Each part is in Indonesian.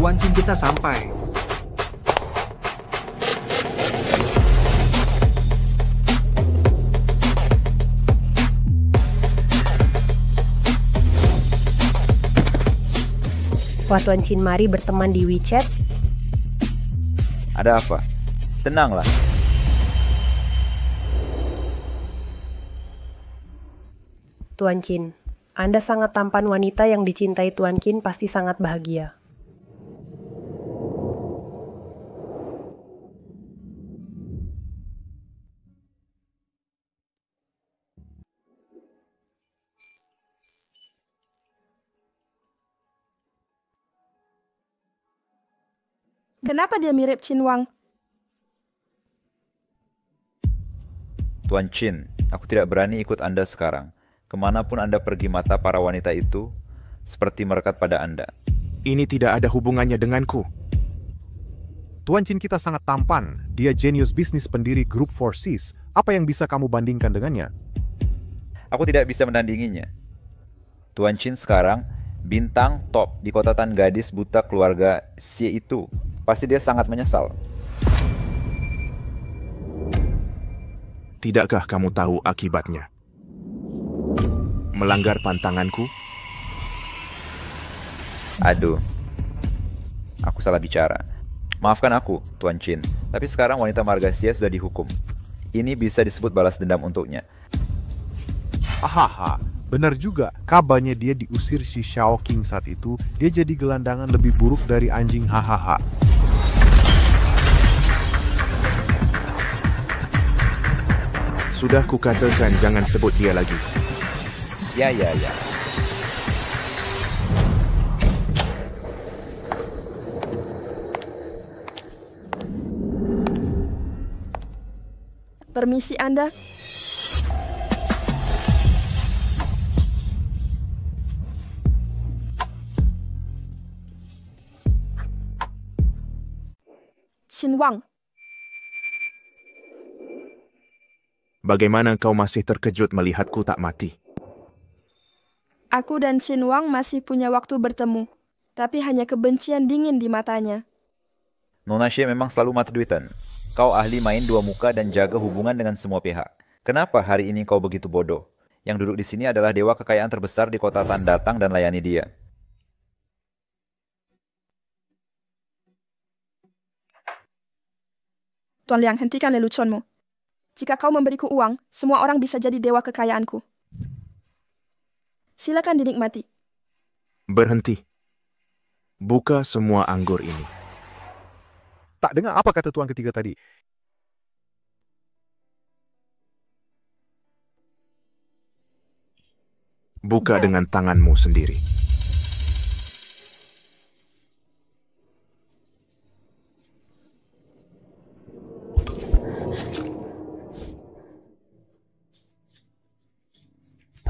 Tuan Chin kita sampai. Wah, Tuan Chin mari berteman di WeChat. Ada apa? Tenanglah. Tuan Chin, Anda sangat tampan, wanita yang dicintai Tuan Chin pasti sangat bahagia. Kenapa dia mirip Chin Wang? Tuan Chin, aku tidak berani ikut Anda sekarang. Kemanapun Anda pergi, mata para wanita itu seperti merekat pada Anda. Ini tidak ada hubungannya denganku. Tuan Chin kita sangat tampan. Dia jenius bisnis pendiri grup Four Seas. Apa yang bisa kamu bandingkan dengannya? Aku tidak bisa menandinginya. Tuan Chin sekarang bintang top di kota tan gadis buta keluarga Xie itu. Pasti dia sangat menyesal. Tidakkah kamu tahu akibatnya? Melanggar pantanganku? Aduh, aku salah bicara. Maafkan aku, Tuan Chin. Tapi sekarang wanita marga Xie sudah dihukum. Ini bisa disebut balas dendam untuknya. Ahaha, benar juga. Kabarnya dia diusir si Xiao King saat itu. Dia jadi gelandangan lebih buruk dari anjing, hahaha. Sudah kukatakan jangan sebut dia lagi. Ya. Permisi Anda. Chin Wang. Bagaimana kau masih terkejut melihatku tak mati? Aku dan Chin Wang masih punya waktu bertemu, tapi hanya kebencian dingin di matanya. Nona Xie memang selalu mata-duitan. Kau ahli main dua muka dan jaga hubungan dengan semua pihak. Kenapa hari ini kau begitu bodoh? Yang duduk di sini adalah dewa kekayaan terbesar di kota Tan, datang dan layani dia. Tuan Liang, hentikan leluconmu. Jika kau memberiku uang, semua orang bisa jadi dewa kekayaanku. Silakan dinikmati. Berhenti. Buka semua anggur ini. Tak dengar apa kata tuan ketiga tadi. Buka dengan tanganmu sendiri.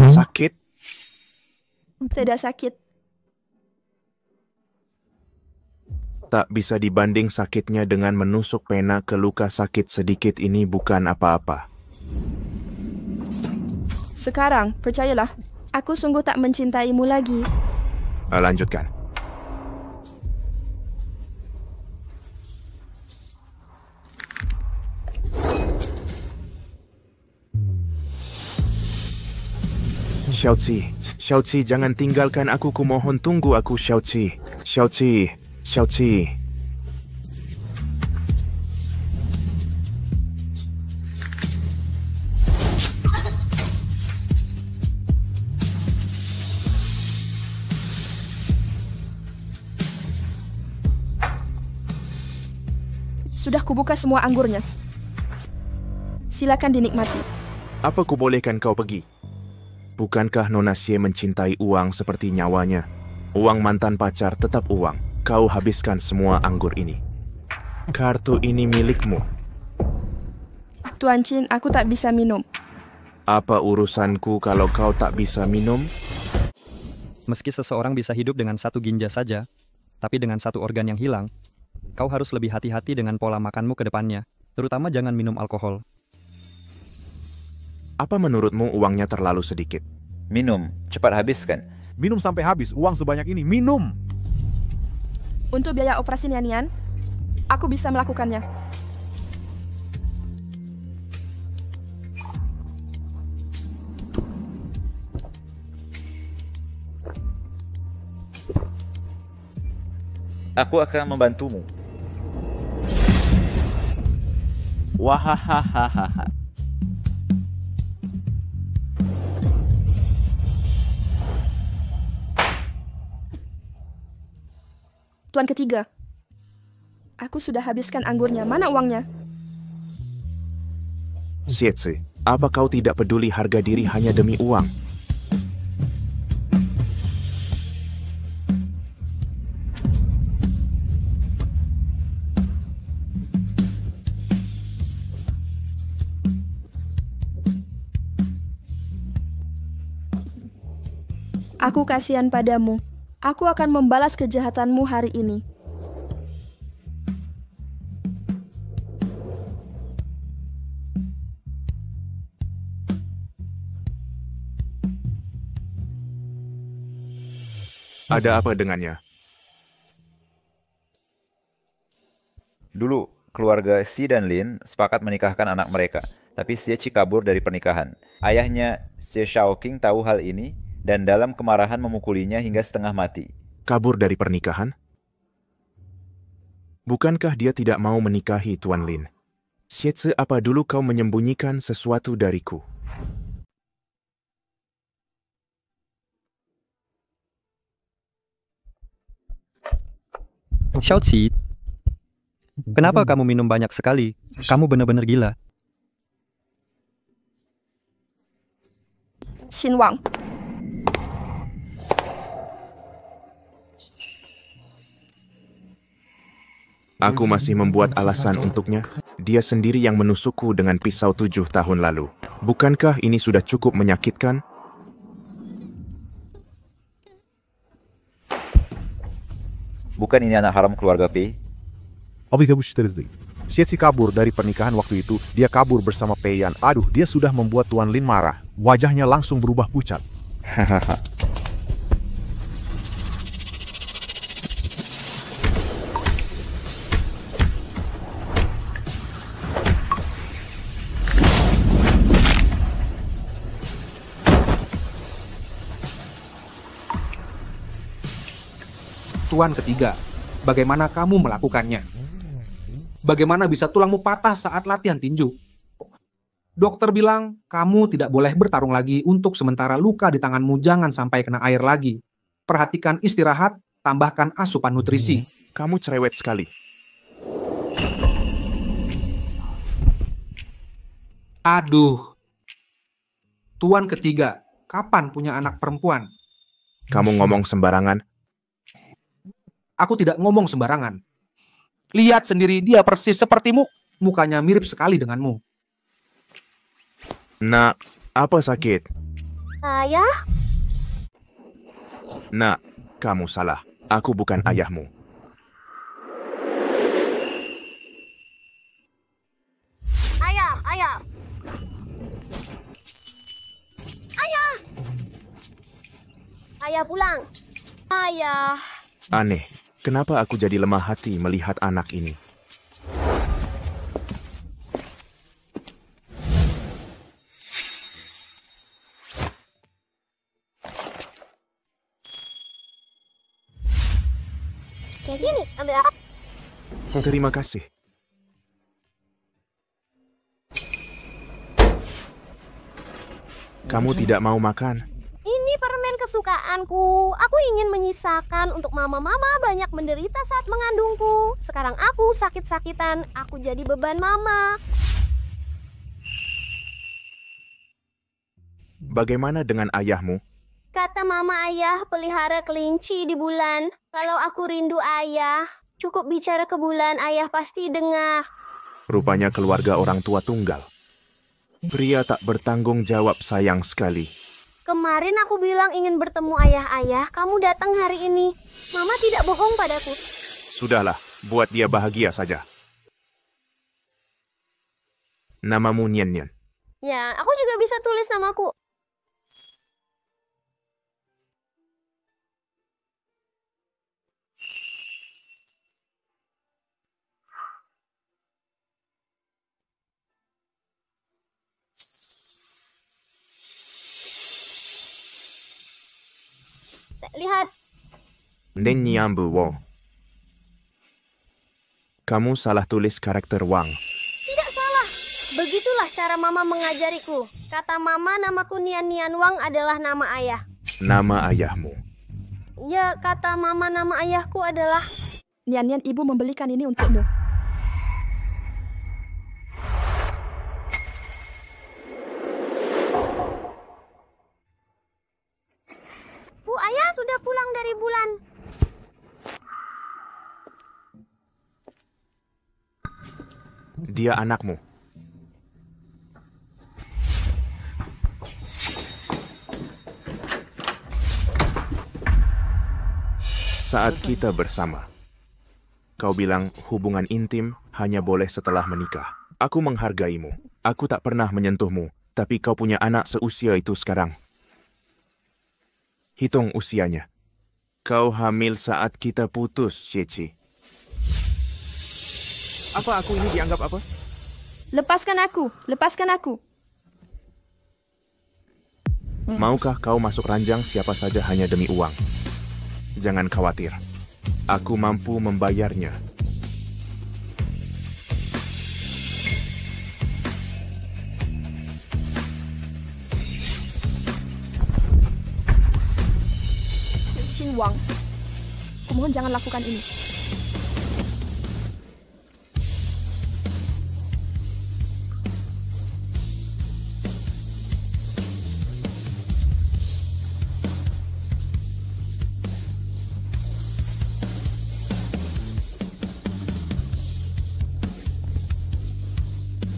Sakit? Tidak sakit. Tak bisa dibanding sakitnya dengan menusuk pena ke luka sakit sedikit ini bukan apa-apa. Sekarang, percayalah, aku sungguh tak mencintaimu lagi. Lanjutkan. Xiao Qi, jangan tinggalkan aku, kumohon tunggu aku, Xiao Qi. Sudah kubuka semua anggurnya. Silakan dinikmati. Apa kubolehkan kau pergi? Bukankah Nona Xie mencintai uang seperti nyawanya? Uang mantan pacar tetap uang. Kau habiskan semua anggur ini. Kartu ini milikmu. Tuan Chin, aku tak bisa minum. Apa urusanku kalau kau tak bisa minum? Meski seseorang bisa hidup dengan satu ginjal saja, tapi dengan satu organ yang hilang, kau harus lebih hati-hati dengan pola makanmu ke depannya, terutama jangan minum alkohol. Apa menurutmu uangnya terlalu sedikit? Minum, cepat habiskan. Minum sampai habis, uang sebanyak ini, minum! Untuk biaya operasi Nian, aku bisa melakukannya. Aku akan membantumu. Wahahaha. Tuan ketiga, aku sudah habiskan anggurnya. Mana uangnya? Xiezi, apa kau tidak peduli harga diri hanya demi uang? Aku kasihan padamu. Aku akan membalas kejahatanmu hari ini. Ada apa dengannya? Dulu, keluarga Xi dan Lin sepakat menikahkan anak mereka, tapi Xie Qi kabur dari pernikahan. Ayahnya, Xie Shaoqing, tahu hal ini dan dalam kemarahan memukulinya hingga setengah mati. Kabur dari pernikahan? Bukankah dia tidak mau menikahi Tuan Lin? Xiezi, apa dulu kau menyembunyikan sesuatu dariku? Xiaoqi, kenapa kamu minum banyak sekali? Kamu benar-benar gila. Xin Wang, Aku masih membuat alasan untuknya. Dia sendiri yang menusukku dengan pisau 7 tahun lalu. Bukankah ini sudah cukup menyakitkan? Bukan ini anak haram keluarga Pei? Xiezi kabur dari pernikahan waktu itu. Dia kabur bersama Pei Yan. Aduh, dia sudah membuat Tuan Lin marah. Wajahnya langsung berubah pucat. Hahaha. Tuan ketiga, bagaimana kamu melakukannya? Bagaimana bisa tulangmu patah saat latihan tinju? Dokter bilang, kamu tidak boleh bertarung lagi untuk sementara luka di tanganmu jangan sampai kena air lagi. Perhatikan istirahat, tambahkan asupan nutrisi. Kamu cerewet sekali. Aduh. Tuan ketiga, kapan punya anak perempuan? Kamu ngomong sembarangan. Aku tidak ngomong sembarangan. Lihat sendiri, dia persis sepertimu. Mukanya mirip sekali denganmu. Nak, apa sakit? Ayah? Nak, kamu salah. Aku bukan ayahmu. Ayah, ayah. Ayah. Ayah pulang. Ayah. Aneh, kenapa aku jadi lemah hati melihat anak ini? Kayak gini, ambil apa? Terima kasih. Kamu tidak mau makan? Ini permen kesukaanku. Aku ingin menyisakan untuk mama-mama banyak menderita saat mengandungku. Sekarang aku sakit-sakitan. Aku jadi beban mama. Bagaimana dengan ayahmu? Kata mama ayah pelihara kelinci di bulan. Kalau aku rindu ayah, cukup bicara ke bulan, ayah pasti dengar. Rupanya keluarga orang tua tunggal. Pria tak bertanggung jawab sayang sekali. Kemarin aku bilang ingin bertemu ayah-ayah, kamu datang hari ini. Mama tidak bohong padaku. Sudahlah, buat dia bahagia saja. Namamu Nian Nian. Ya, aku juga bisa tulis namaku. Lihat, Nenyambu wo. Kamu salah tulis karakter Wang. tidak salah. Begitulah cara mama mengajariku. Kata mama, namaku Nian Nian Wang adalah nama ayah. Nama ayahmu. Ya, kata mama nama ayahku adalah... Nian Nian, ibu membelikan ini untukmu. Bu, ayah sudah pulang dari bulan. Dia anakmu. Saat kita bersama, kau bilang hubungan intim hanya boleh setelah menikah. Aku menghargaimu. Aku tak pernah menyentuhmu, tapi kau punya anak seusia itu sekarang. Hitung usianya. Kau hamil saat kita putus, Cici. Apa aku ini dianggap apa? Lepaskan aku, lepaskan aku. Maukah kau masuk ranjang siapa saja hanya demi uang? Jangan khawatir. Aku mampu membayarnya. Qin Wang, kumohon jangan lakukan ini.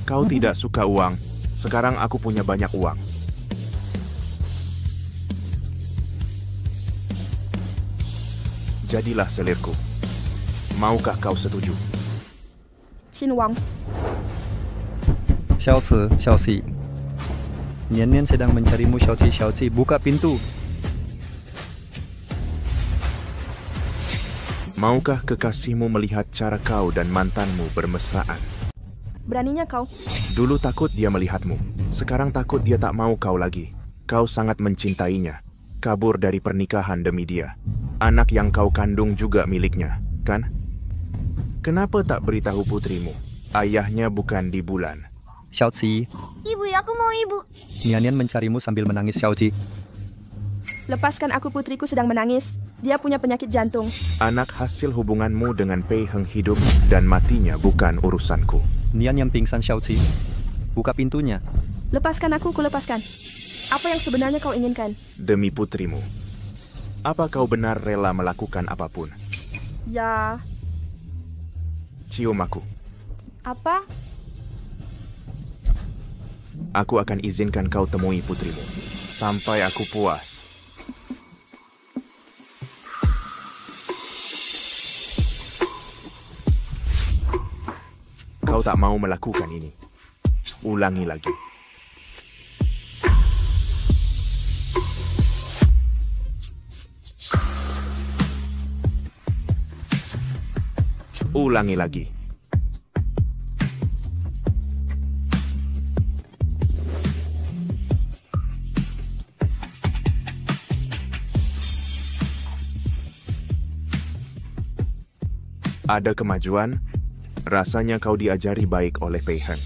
Kau tidak suka uang. Sekarang aku punya banyak uang. Jadilah selirku. Maukah kau setuju? Qin Wang, Xiaoci, Xiaoci. Nian Nian sedang mencarimu, Xiaoci, Xiaoci. Buka pintu. Maukah kekasihmu melihat cara kau dan mantanmu bermesraan? beraninya kau. Dulu takut dia melihatmu. Sekarang takut dia tak mau kau lagi. Kau sangat mencintainya. Kabur dari pernikahan demi dia. Anak yang kau kandung juga miliknya, kan? Kenapa tak beritahu putrimu? Ayahnya bukan di bulan. Xiaoci, Ibu, aku mau ibu. Nian Nian mencarimu sambil menangis, Xiaoci. Lepaskan aku, putriku sedang menangis. Dia punya penyakit jantung. Anak hasil hubunganmu dengan Pei Heng hidup dan matinya bukan urusanku. Nian yang pingsan, Xiaoci. Buka pintunya. Lepaskan aku, kulepaskan. Apa yang sebenarnya kau inginkan? Demi putrimu. Apa kau benar rela melakukan apapun? Ya, Cium aku. apa? Aku akan izinkan kau temui putrimu. Sampai aku puas. Kau tak mau melakukan ini. Ulangi lagi. Ulangi lagi. Ada kemajuan? Rasanya kau diajari baik oleh Pei Heng.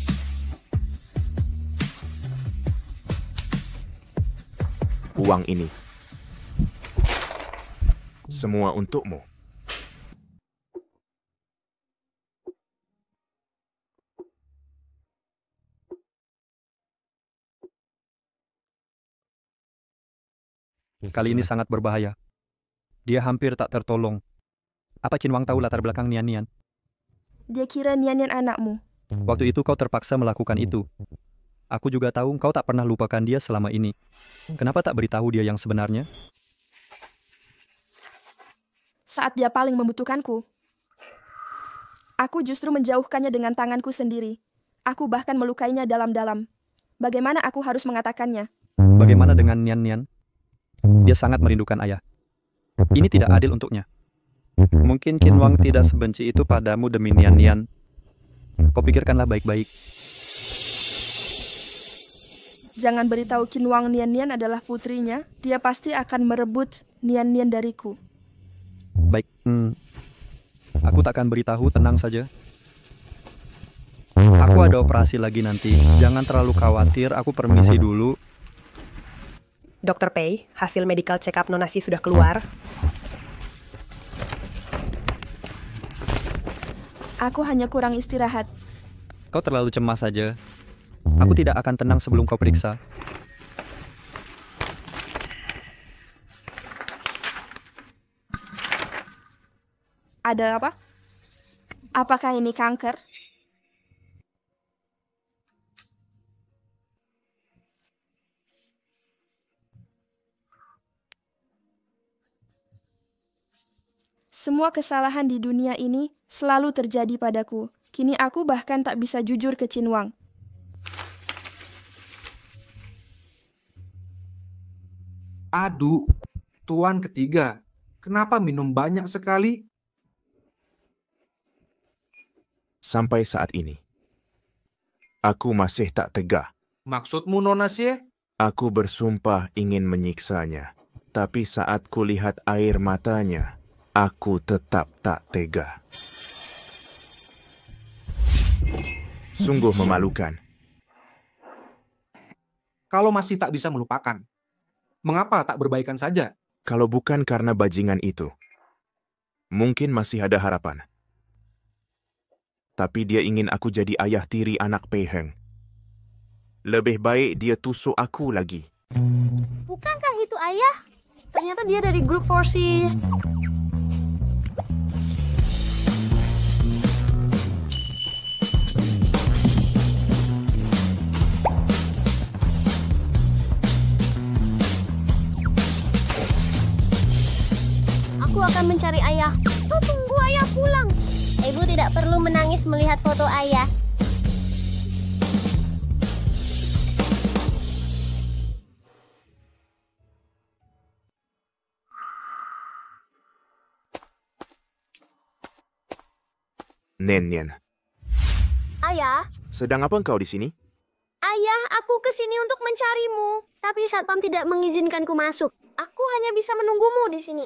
Uang ini. Semua untukmu. Kali ini sangat berbahaya. Dia hampir tak tertolong. Apa Qin Wang tahu latar belakang Nian Nian? Dia kira Nian Nian anakmu. Waktu itu kau terpaksa melakukan itu. Aku juga tahu kau tak pernah lupakan dia selama ini. Kenapa tak beritahu dia yang sebenarnya? Saat dia paling membutuhkanku, aku justru menjauhkannya dengan tanganku sendiri. Aku bahkan melukainya dalam-dalam. Bagaimana aku harus mengatakannya? Bagaimana dengan Nian Nian? Dia sangat merindukan ayah. Ini tidak adil untuknya. Mungkin Qin Wang tidak sebenci itu padamu demi Nian Nian. Kau pikirkanlah baik-baik. Jangan beritahu Qin Wang Nian Nian adalah putrinya. Dia pasti akan merebut Nian-Nian dariku. Baik, aku tak akan beritahu, tenang saja. Aku ada operasi lagi nanti. Jangan terlalu khawatir, aku permisi dulu. Dr. Pei, hasil medical check-up Nonasi sudah keluar. Aku hanya kurang istirahat. Kau terlalu cemas saja. Aku tidak akan tenang sebelum kau periksa. Ada apa? Apakah ini kanker? Semua kesalahan di dunia ini selalu terjadi padaku. Kini aku bahkan tak bisa jujur ke Qin Wang. Aduh, Tuan ketiga, kenapa minum banyak sekali? Sampai saat ini, aku masih tak tega. Maksudmu, Nona Xie? Aku bersumpah ingin menyiksanya, tapi saat kulihat air matanya, aku tetap tak tega. Sungguh memalukan. Kalau masih tak bisa melupakan, mengapa tak berbaikan saja? Kalau bukan karena bajingan itu, mungkin masih ada harapan. Tapi dia ingin aku jadi ayah tiri anak Pei Heng. Lebih baik dia tusuk aku lagi. Bukankah itu ayah? Ternyata dia dari grup 4C. Aku akan mencari ayah. Oh, tunggu ayah pulang. Ibu tidak perlu menangis melihat foto ayah. Nian-Nian, Ayah, sedang apa engkau di sini? ayah, aku ke sini untuk mencarimu. Tapi satpam tidak mengizinkanku masuk. Aku hanya bisa menunggumu di sini.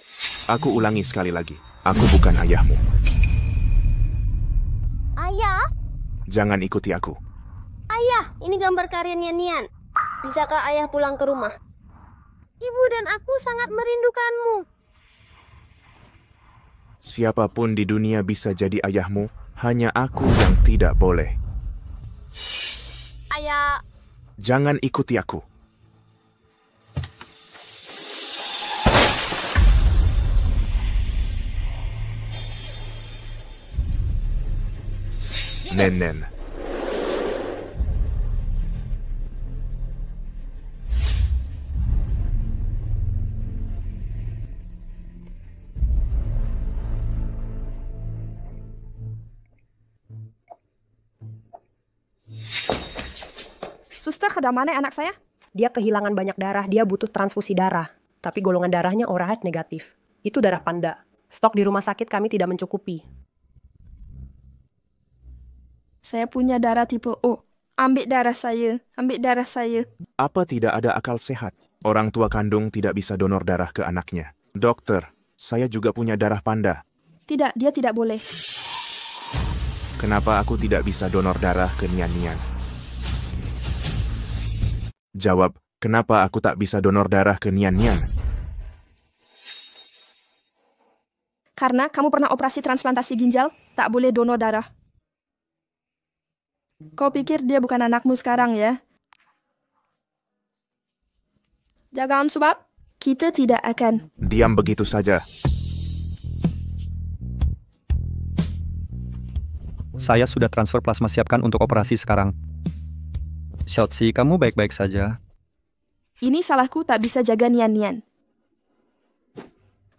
Aku ulangi sekali lagi. Aku bukan ayahmu. Ayah, Jangan ikuti aku. ayah, ini gambar karya Nian-Nian. Bisakah ayah pulang ke rumah? Ibu dan aku sangat merindukanmu. Siapapun di dunia bisa jadi ayahmu, hanya aku yang tidak boleh. Ayah, Jangan ikuti aku. Nen-Nen. Suster, ke mana anak saya? Dia kehilangan banyak darah, dia butuh transfusi darah. Tapi golongan darahnya ORAH negatif. Itu darah panda. Stok di rumah sakit kami tidak mencukupi. Saya punya darah tipe O. Ambil darah saya. Ambil darah saya. Apa tidak ada akal sehat? Orang tua kandung tidak bisa donor darah ke anaknya. Dokter, saya juga punya darah panda. Tidak, dia tidak boleh. Kenapa aku tidak bisa donor darah ke Nian-Nian? Jawab, kenapa aku tak bisa donor darah ke Nian-Nian? Karena kamu pernah operasi transplantasi ginjal, tak boleh donor darah. Kau pikir dia bukan anakmu sekarang ya? Jangan sebab kita tidak akan. Diam begitu saja. Saya sudah transfer plasma, siapkan untuk operasi sekarang. Xiaozi, kamu baik-baik saja. Ini salahku tak bisa jaga Nian-Nian.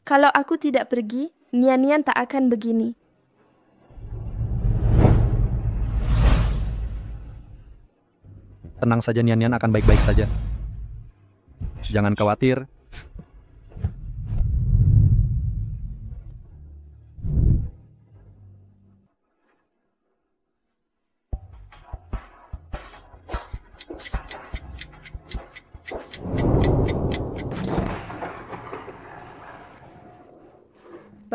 Kalau aku tidak pergi, Nian-Nian tak akan begini. Tenang saja, Nian-Nian akan baik-baik saja. Jangan khawatir.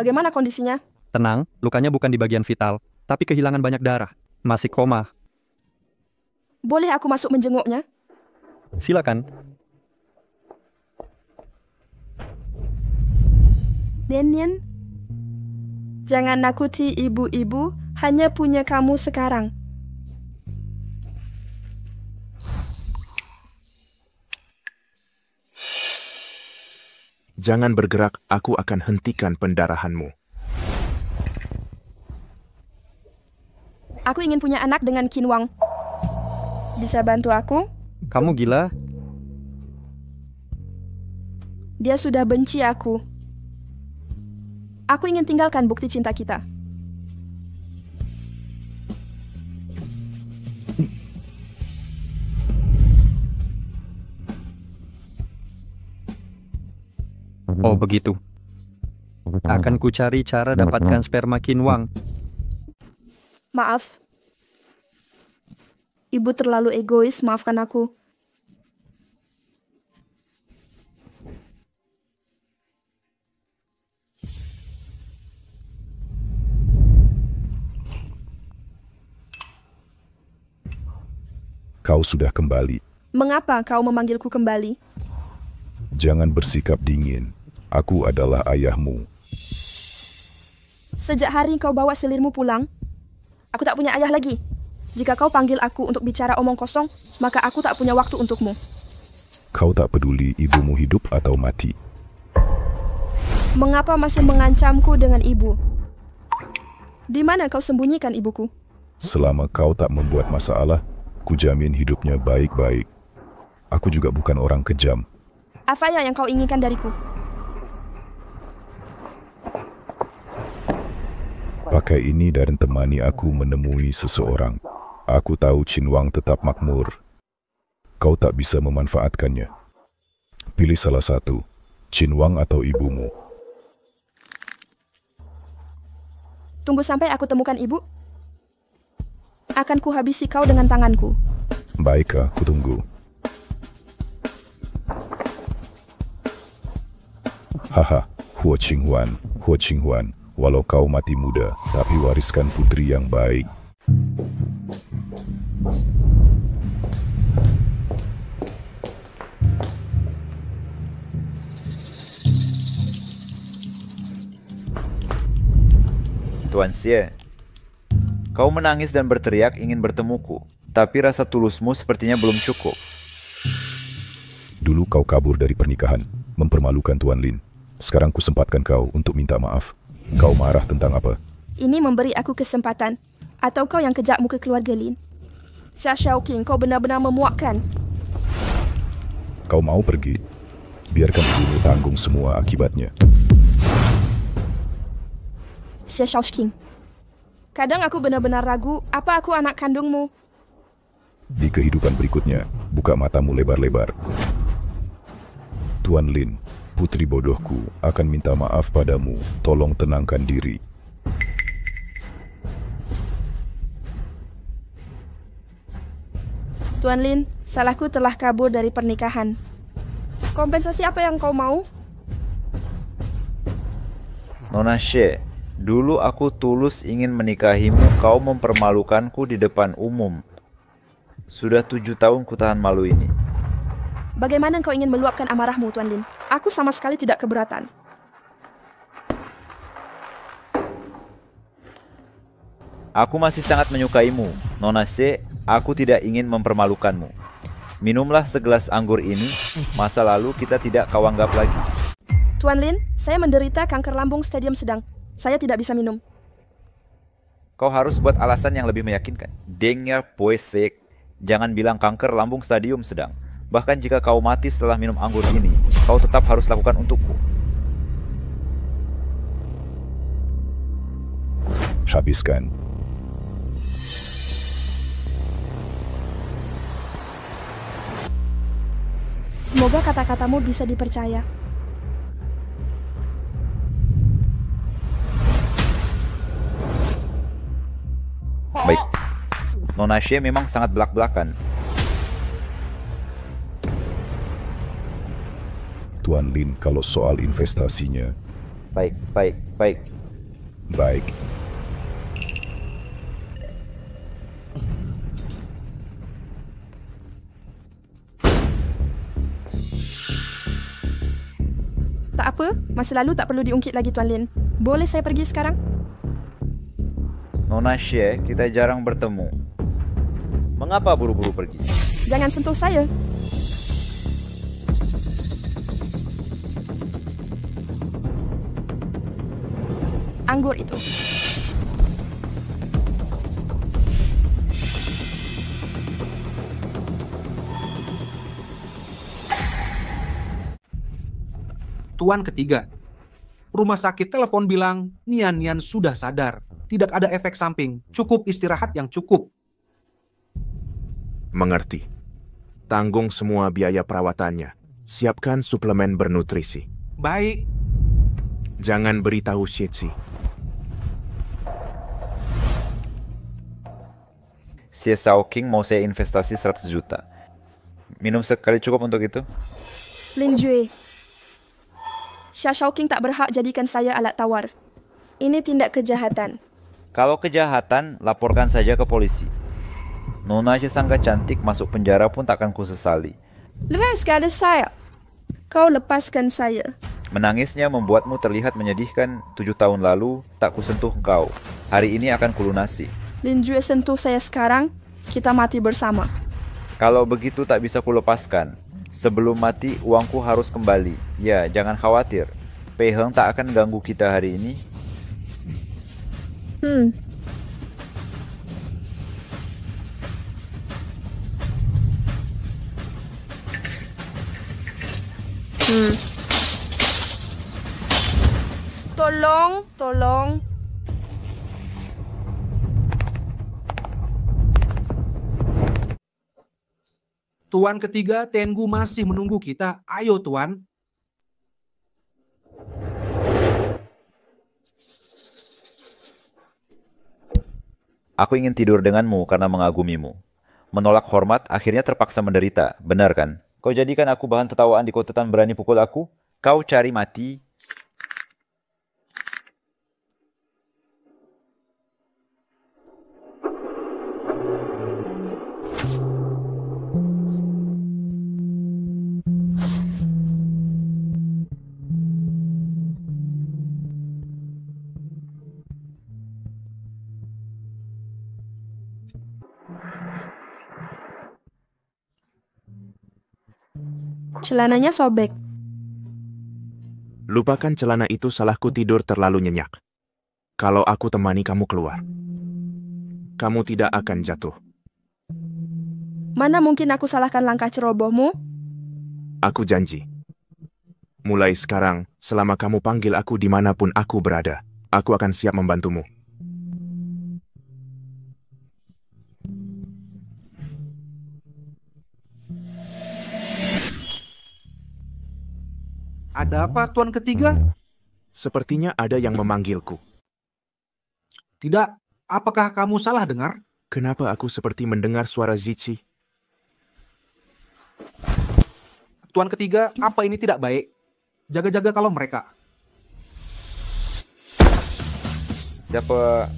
Bagaimana kondisinya? Tenang, lukanya bukan di bagian vital, tapi kehilangan banyak darah. Masih koma. Boleh aku masuk menjenguknya? Silakan. Nian, jangan nakuti ibu-ibu, hanya punya kamu sekarang. Jangan bergerak, aku akan hentikan pendarahanmu. Aku ingin punya anak dengan Qin Wang. Bisa bantu aku? Kamu gila? Dia sudah benci aku. Aku ingin tinggalkan bukti cinta kita. Oh begitu. Akan ku cari cara dapatkan sperma Qin Wang. Maaf. Ibu terlalu egois, maafkan aku. Kau sudah kembali. Mengapa kau memanggilku kembali? Jangan bersikap dingin. Aku adalah ayahmu. Sejak hari kau bawa selirmu pulang, aku tak punya ayah lagi. Jika kau panggil aku untuk bicara omong kosong, maka aku tak punya waktu untukmu. Kau tak peduli ibumu hidup atau mati. Mengapa masih mengancamku dengan ibu? Di mana kau sembunyikan ibuku? Selama kau tak membuat masalah, kujamin hidupnya baik-baik. Aku juga bukan orang kejam. Apa yang kau inginkan dariku? Pakai ini dan temani aku menemui seseorang. Aku tahu Qin Wang tetap makmur. Kau tak bisa memanfaatkannya. Pilih salah satu, Qin Wang atau ibumu. Tunggu sampai aku temukan ibu. Akan kuhabisi kau dengan tanganku. Baik, aku tunggu. Haha, Huo Qinghuan. Walau kau mati muda, tapi wariskan putri yang baik. Tuan Xie, kau menangis dan berteriak ingin bertemuku, tapi rasa tulusmu sepertinya belum cukup. Dulu kau kabur dari pernikahan, mempermalukan Tuan Lin. Sekarang kusempatkan kau untuk minta maaf. Kau marah tentang apa? Ini memberi aku kesempatan. Atau kau yang kejak muka keluarga Lin? Xia Shaoqing, kau benar-benar memuakkan. Kau mau pergi? Biarkan ibumu tanggung semua akibatnya. Xia Shaoqing, kadang aku benar-benar ragu apa aku anak kandungmu. Di kehidupan berikutnya, buka matamu lebar-lebar. Tuan Lin, putri bodohku akan minta maaf padamu. Tolong tenangkan diri. Tuan Lin, salahku telah kabur dari pernikahan. Kompensasi apa yang kau mau? Nona Xie, dulu aku tulus ingin menikahimu, kau mempermalukanku di depan umum. Sudah 7 tahun ku tahan malu ini. Bagaimana kau ingin meluapkan amarahmu, Tuan Lin? Aku sama sekali tidak keberatan. Aku masih sangat menyukaimu, Nona Xie. Aku tidak ingin mempermalukanmu. Minumlah segelas anggur ini, masa lalu kita tidak kau anggap lagi. Tuan Lin, saya menderita kanker lambung stadium sedang. Saya tidak bisa minum. Kau harus buat alasan yang lebih meyakinkan. Dengar poesik. Jangan bilang kanker lambung stadium sedang. Bahkan jika kau mati setelah minum anggur ini, kau tetap harus lakukan untukku. Habiskan. Semoga kata-katamu bisa dipercaya. Baik, Nona Xie memang sangat belak-belakan. Tuan Lin, kalau soal investasinya, Baik, baik, baik. Baik. Tak apa, masa lalu tak perlu diungkit lagi Tuan Lin. Boleh saya pergi sekarang? Nona Xie, kita jarang bertemu. Mengapa buru-buru pergi? Jangan sentuh saya. Anggur itu. Tuan ketiga. Rumah sakit telepon bilang Nian Nian sudah sadar. Tidak ada efek samping. Cukup istirahat yang cukup. Mengerti. Tanggung semua biaya perawatannya. Siapkan suplemen bernutrisi. Baik. Jangan beritahu Shitsi. Xie Shaoqing mau saya investasi 100 juta. Minum sekali cukup untuk itu? Lin Jue. Xia Shaoqing tak berhak jadikan saya alat tawar. Ini tindak kejahatan. Kalau kejahatan, laporkan saja ke polisi. Nona Xie Sangga cantik masuk penjara pun takkan kusesali. Lepaskan saya. Kau lepaskan saya. Menangisnya membuatmu terlihat menyedihkan. 7 tahun lalu, tak kusentuh kau. Hari ini akan kulunasi. Lin Jue sentuh saya sekarang, kita mati bersama. Kalau begitu tak bisa kulepaskan. Sebelum mati, uangku harus kembali. Ya, jangan khawatir. Pei Heng tak akan ganggu kita hari ini. Tolong. Tuan ketiga, Tengu masih menunggu kita. Ayo, Tuan. Aku ingin tidur denganmu karena mengagumimu. Menolak hormat, akhirnya terpaksa menderita. Benar kan? Kau jadikan aku bahan tertawaan di kotetan berani pukul aku? Kau cari mati? Celananya sobek. Lupakan celana itu, salahku tidur terlalu nyenyak. Kalau aku temani kamu keluar, kamu tidak akan jatuh. Mana mungkin aku salahkan langkah cerobohmu? Aku janji. Mulai sekarang, selama kamu panggil aku dimanapun aku berada, aku akan siap membantumu. Ada apa, Tuan ketiga? Sepertinya ada yang memanggilku. Tidak. Apakah kamu salah dengar? Kenapa aku seperti mendengar suara Zici? Tuan ketiga, apa ini tidak baik? Jaga-jaga kalau mereka. Siapa?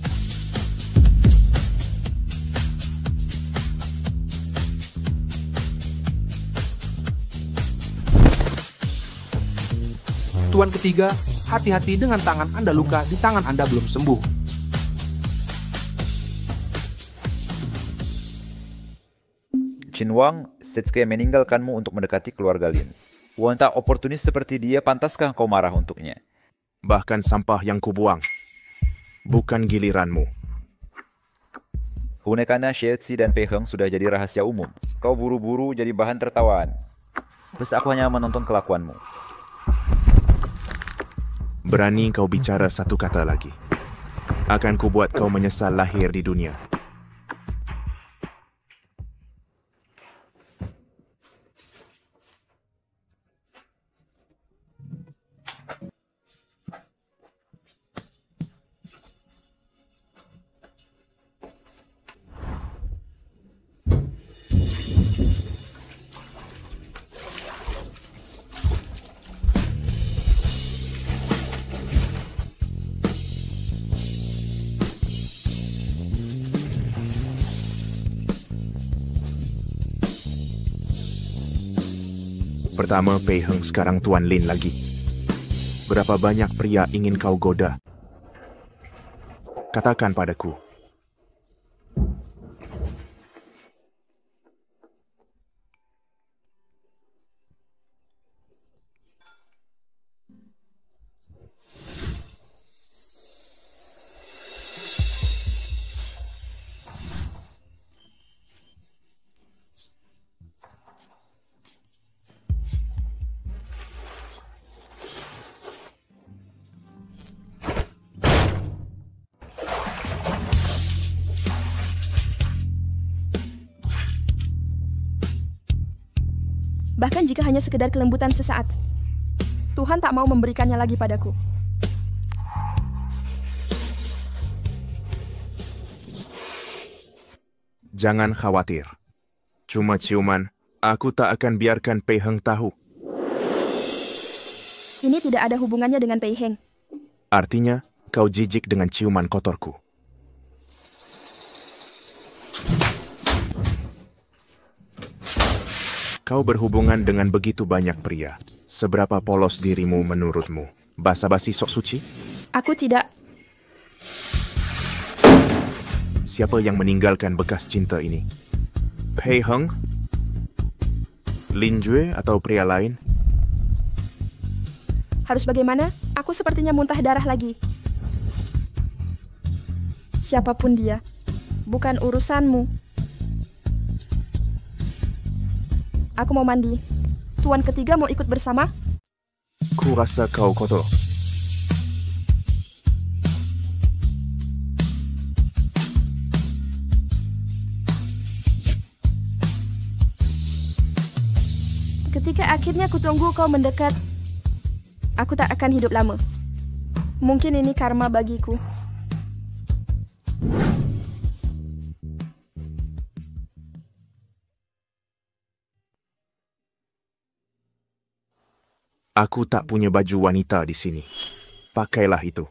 Tuan ketiga, hati-hati dengan tangan Anda luka di tangan Anda belum sembuh. Qin Wang, Setsuke meninggalkanmu untuk mendekati keluarga Lin. Wanita oportunis seperti dia, pantaskah kau marah untuknya? Bahkan sampah yang kubuang, bukan giliranmu. Hunekana Shiechi dan Pei Heng sudah jadi rahasia umum. Kau buru-buru jadi bahan tertawaan. Terus aku hanya menonton kelakuanmu. Berani kau bicara satu kata lagi, akan kubuat kau menyesal lahir di dunia. Pertama Pei Heng, sekarang Tuan Lin lagi. Berapa banyak pria ingin kau goda? Katakan padaku. Bahkan jika hanya sekedar kelembutan sesaat, Tuhan tak mau memberikannya lagi padaku. Jangan khawatir. Cuma ciuman, aku tak akan biarkan Pei Heng tahu. Ini tidak ada hubungannya dengan Pei Heng. Artinya, kau jijik dengan ciuman kotorku. Kau berhubungan dengan begitu banyak pria. Seberapa polos dirimu menurutmu? Basa-basi sok suci? Aku tidak. Siapa yang meninggalkan bekas cinta ini? Pei Heng? Lin Jue atau pria lain? Harus bagaimana? Aku sepertinya muntah darah lagi. Siapapun dia, bukan urusanmu. Aku mau mandi. Tuan ketiga mau ikut bersama? Ku rasa kau kotor. Ketika akhirnya kutunggu kau mendekat, aku tak akan hidup lama. Mungkin ini karma bagiku. Aku tak punya baju wanita di sini. Pakailah itu.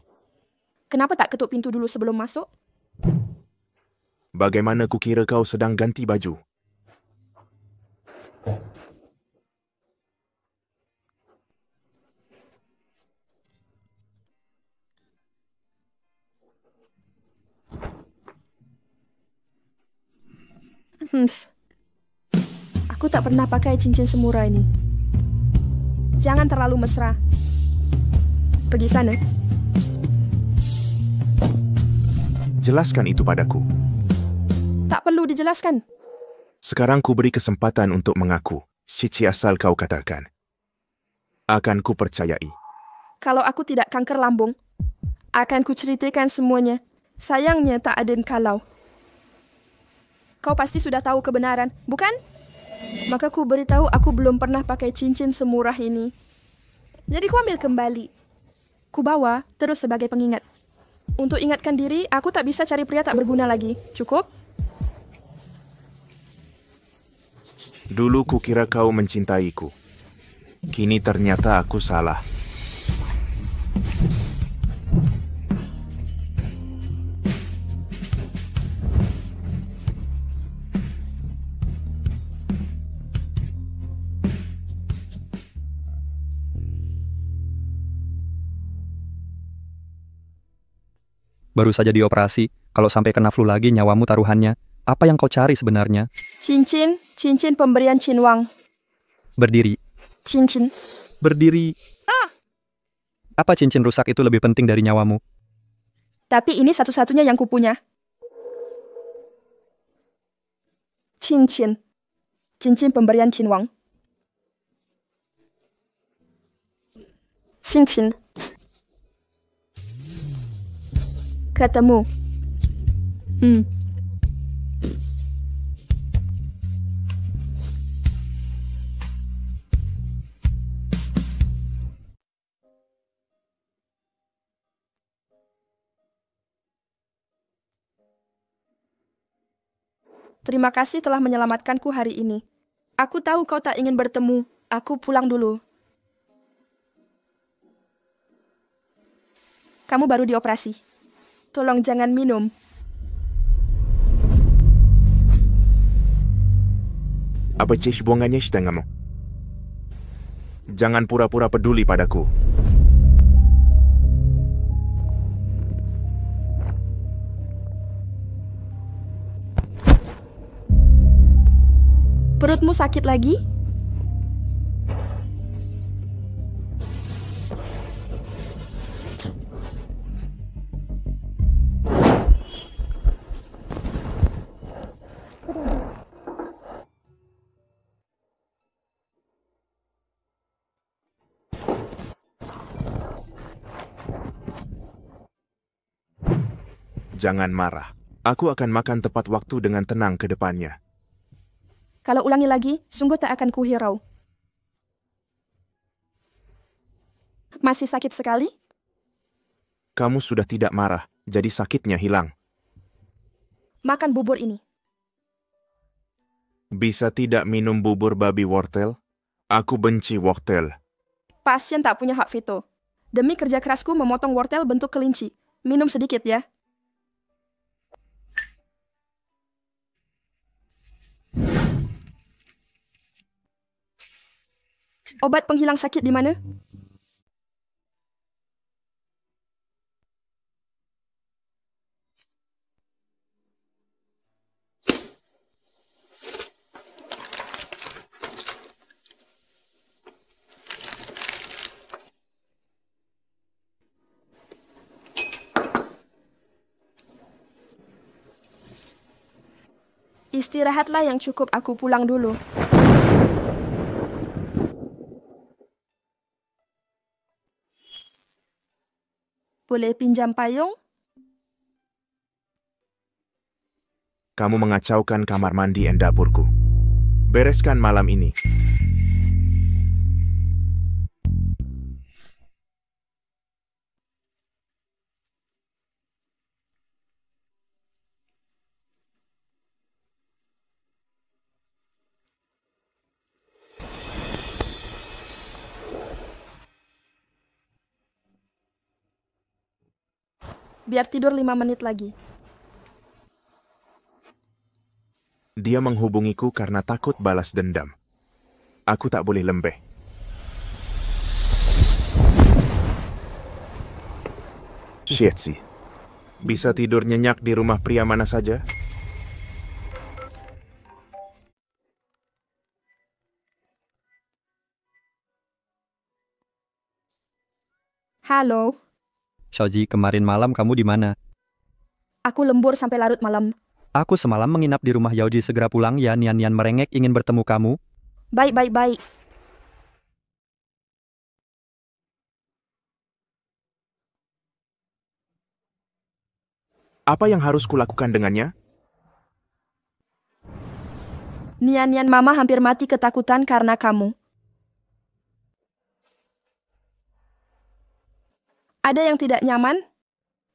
Kenapa tak ketuk pintu dulu sebelum masuk? Bagaimana kukira kau sedang ganti baju? Aku tak pernah pakai cincin semurah ini. Jangan terlalu mesra. Pergi sana. Jelaskan itu padaku. Tak perlu dijelaskan. Sekarang ku beri kesempatan untuk mengaku. Cici asal kau katakan. Akan ku percayai. Kalau aku tidak kanker lambung, akan ku ceritakan semuanya. Sayangnya tak ada kalau. Kau pasti sudah tahu kebenaran, bukan? Maka ku beritahu aku belum pernah pakai cincin semurah ini. Jadi ku ambil kembali. Ku bawa terus sebagai pengingat. Untuk ingatkan diri, aku tak bisa cari pria tak berguna lagi. Cukup? Dulu kukira kau mencintaiku. Kini ternyata aku salah. Baru saja dioperasi, kalau sampai kena flu lagi nyawamu taruhannya. Apa yang kau cari sebenarnya? Cincin pemberian Qin Wang. Berdiri. Cincin. Berdiri. Apa cincin rusak itu lebih penting dari nyawamu? Tapi ini satu-satunya yang kupunya. Cincin pemberian Qin Wang. Cincin. Ketemu. Terima kasih telah menyelamatkanku hari ini. Aku tahu kau tak ingin bertemu. Aku pulang dulu. Kamu baru dioperasi. Tolong jangan minum. Apa cis buangannya setengahmu? Jangan pura-pura peduli padaku. Perutmu sakit lagi? Jangan marah. Aku akan makan tepat waktu dengan tenang ke depannya. Kalau ulangi lagi, sungguh tak akan kuhirau. Masih sakit sekali? Kamu sudah tidak marah, jadi sakitnya hilang. Makan bubur ini. Bisa tidak minum bubur babi wortel? Aku benci wortel. Pasien tak punya hak veto. Demi kerja kerasku memotong wortel bentuk kelinci. Minum sedikit ya. Obat penghilang sakit di mana? Istirahatlah yang cukup, aku pulang dulu. Boleh pinjam payung? Kamu mengacaukan kamar mandi dan dapurku. Bereskan malam ini. Biar tidur 5 menit lagi. Dia menghubungiku karena takut balas dendam. Aku tak boleh lembeh. Shit sih. Bisa tidur nyenyak di rumah pria mana saja? Halo. Xiaoji, kemarin malam kamu di mana? Aku lembur sampai larut malam. Aku semalam menginap di rumah Yaoji, segera pulang ya. Nian merengek ingin bertemu kamu. Baik. Apa yang harus kulakukan dengannya? Nian mama hampir mati ketakutan karena kamu. Ada yang tidak nyaman?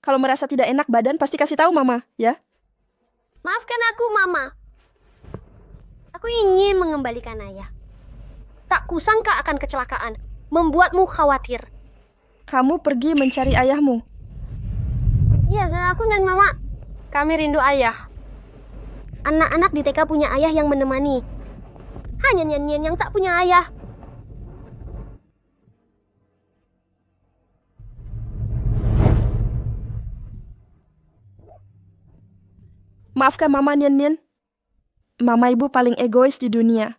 Kalau merasa tidak enak badan, pasti kasih tahu mama, ya? Maafkan aku, Mama. Aku ingin mengembalikan ayah. Tak kusangka akan kecelakaan, membuatmu khawatir. Kamu pergi mencari ayahmu. Iya, aku dan Mama. Kami rindu ayah. Anak-anak di TK punya ayah yang menemani. Hanya Nian yang tak punya ayah. Maafkan Mama, Nian. Mama ibu paling egois di dunia.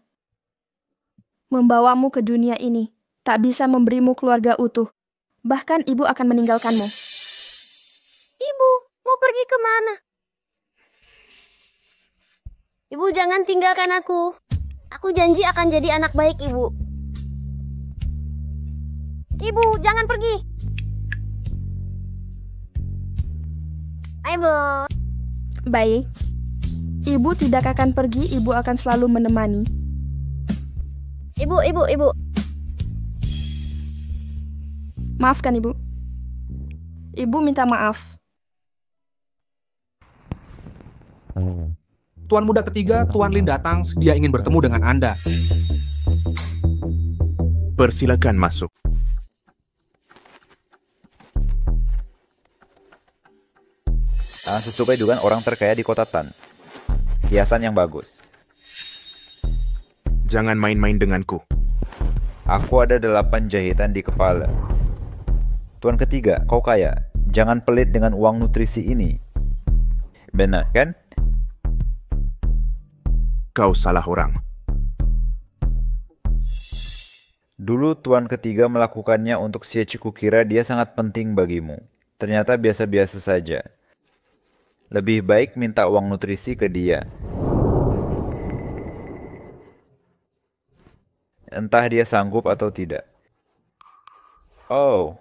Membawamu ke dunia ini, tak bisa memberimu keluarga utuh. Bahkan ibu akan meninggalkanmu. Ibu, mau pergi kemana? Ibu, jangan tinggalkan aku. Aku janji akan jadi anak baik, Ibu. Ibu, jangan pergi. Ayo, Bu. Baik. Ibu tidak akan pergi, ibu akan selalu menemani. Ibu. Maafkan ibu. Ibu minta maaf. Tuan muda ketiga, Tuan Lin datang, dia ingin bertemu dengan Anda. Persilakan masuk. Sesuai dengan orang terkaya di kota Tan. Hiasan yang bagus. Jangan main-main denganku. Aku ada 8 jahitan di kepala. Tuan ketiga, kau kaya. Jangan pelit dengan uang nutrisi ini. Benar kan? Kau salah orang. Dulu tuan ketiga melakukannya untuk Sieci, kukira dia sangat penting bagimu. Ternyata biasa-biasa saja. Lebih baik minta uang nutrisi ke dia. Entah dia sanggup atau tidak. Oh,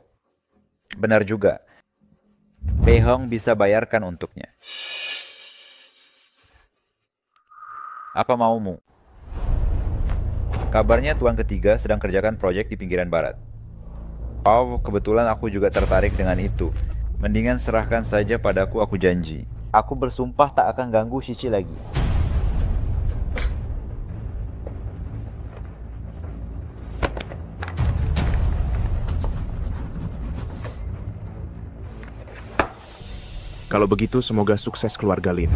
benar juga. Pei Hong bisa bayarkan untuknya. Apa maumu? Kabarnya tuan ketiga sedang kerjakan proyek di pinggiran barat. Oh, kebetulan aku juga tertarik dengan itu. Mendingan serahkan saja padaku, aku janji. Aku bersumpah tak akan ganggu Sieci lagi. Kalau begitu, semoga sukses keluarga Lin.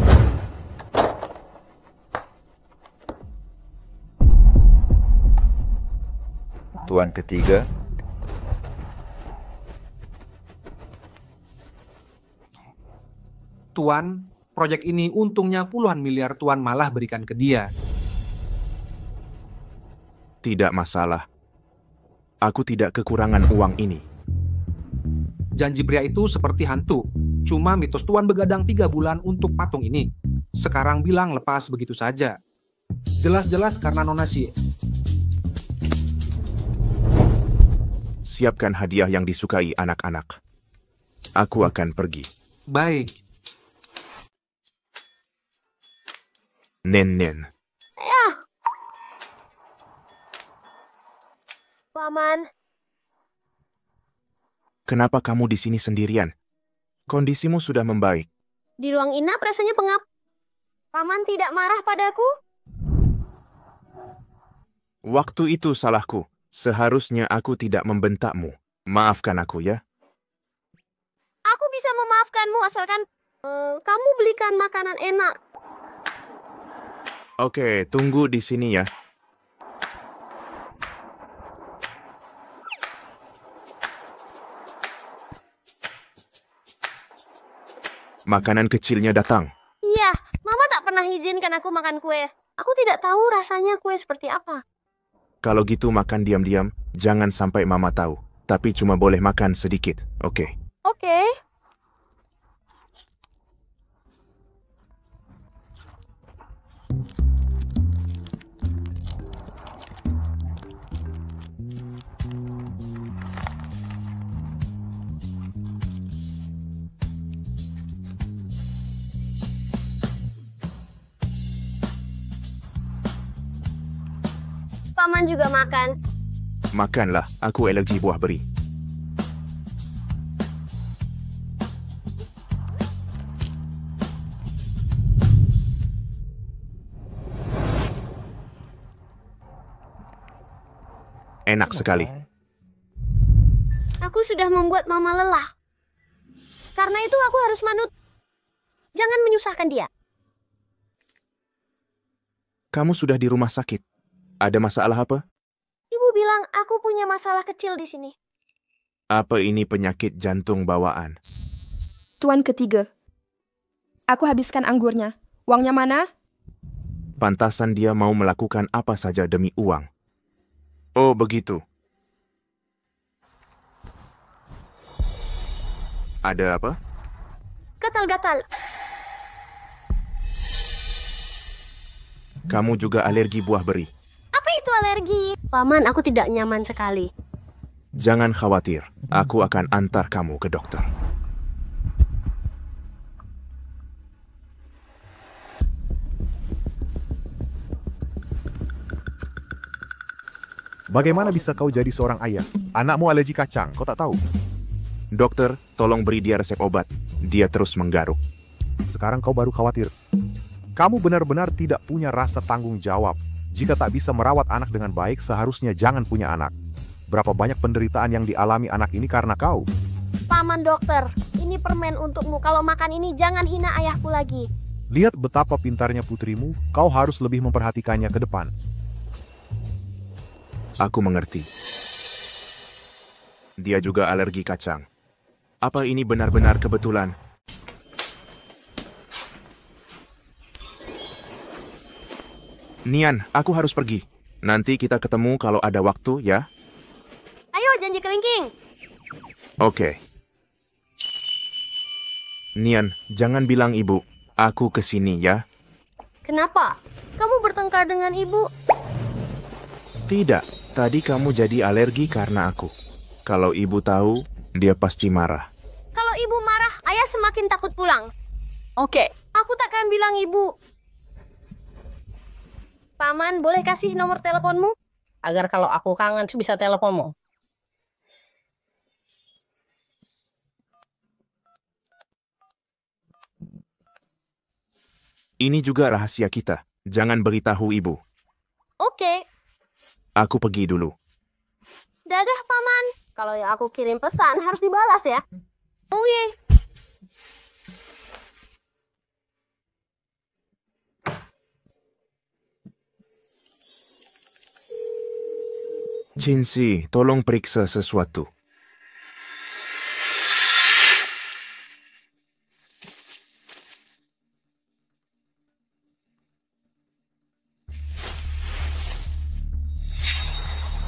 Tuan ketiga. Tuan, proyek ini untungnya puluhan miliar Tuan malah berikan ke dia. Tidak masalah. Aku tidak kekurangan uang ini. Janji pria itu seperti hantu. Cuma mitos Tuan begadang 3 bulan untuk patung ini. Sekarang bilang lepas begitu saja. Jelas-jelas karena Nona Xie. Siapkan hadiah yang disukai anak-anak. Aku akan pergi. Baik. Nen-nen. Ya. Paman, Kenapa kamu di sini sendirian? Kondisimu sudah membaik. di ruang inap rasanya pengap. Paman tidak marah padaku? Waktu itu salahku. Seharusnya aku tidak membentakmu. Maafkan aku ya. Aku bisa memaafkanmu asalkan kamu belikan makanan enak. Oke, tunggu di sini ya. Makanan kecilnya datang. Iya, Mama tak pernah izinkan aku makan kue. Aku tidak tahu rasanya kue seperti apa. Kalau gitu makan diam-diam, jangan sampai Mama tahu. Tapi cuma boleh makan sedikit, oke? Oke. Paman juga makan. Makanlah, aku alergi buah beri. Enak sekali. Aku sudah membuat Mama lelah. Karena itu aku harus manut. Jangan menyusahkan dia. Kamu sudah di rumah sakit. Ada masalah apa? Ibu bilang aku punya masalah kecil di sini. Apa ini penyakit jantung bawaan? Tuan ketiga. Aku habiskan anggurnya. Uangnya mana? Pantasan dia mau melakukan apa saja demi uang. Oh, begitu. Ada apa? Gatal-gatal. Kamu juga alergi buah beri. Apa itu alergi? Paman, aku tidak nyaman sekali. Jangan khawatir, aku akan antar kamu ke dokter. Bagaimana bisa kau jadi seorang ayah? Anakmu alergi kacang, kau tak tahu? Dokter, tolong beri dia resep obat. Dia terus menggaruk. Sekarang kau baru khawatir. Kamu benar-benar tidak punya rasa tanggung jawab. Jika tak bisa merawat anak dengan baik, seharusnya jangan punya anak. Berapa banyak penderitaan yang dialami anak ini karena kau? Paman dokter, ini permen untukmu. Kalau makan ini jangan hina ayahku lagi. Lihat betapa pintarnya putrimu, kau harus lebih memperhatikannya ke depan. Aku mengerti. Dia juga alergi kacang. Apa ini benar-benar kebetulan? Nian, aku harus pergi. Nanti kita ketemu kalau ada waktu, ya? Ayo, janji kelingking. Oke. Nian, jangan bilang ibu. Aku kesini, ya? Kenapa? Kamu bertengkar dengan ibu? Tidak, tadi kamu jadi alergi karena aku. Kalau ibu tahu, dia pasti marah. Kalau ibu marah, ayah semakin takut pulang. Oke. Aku takkan bilang ibu. Paman, boleh kasih nomor teleponmu? Agar kalau aku kangen bisa teleponmu. Ini juga rahasia kita. Jangan beritahu ibu. Oke. Aku pergi dulu. Dadah, Paman. Kalau yang aku kirim pesan harus dibalas ya. Oke. Cinsi, tolong periksa sesuatu.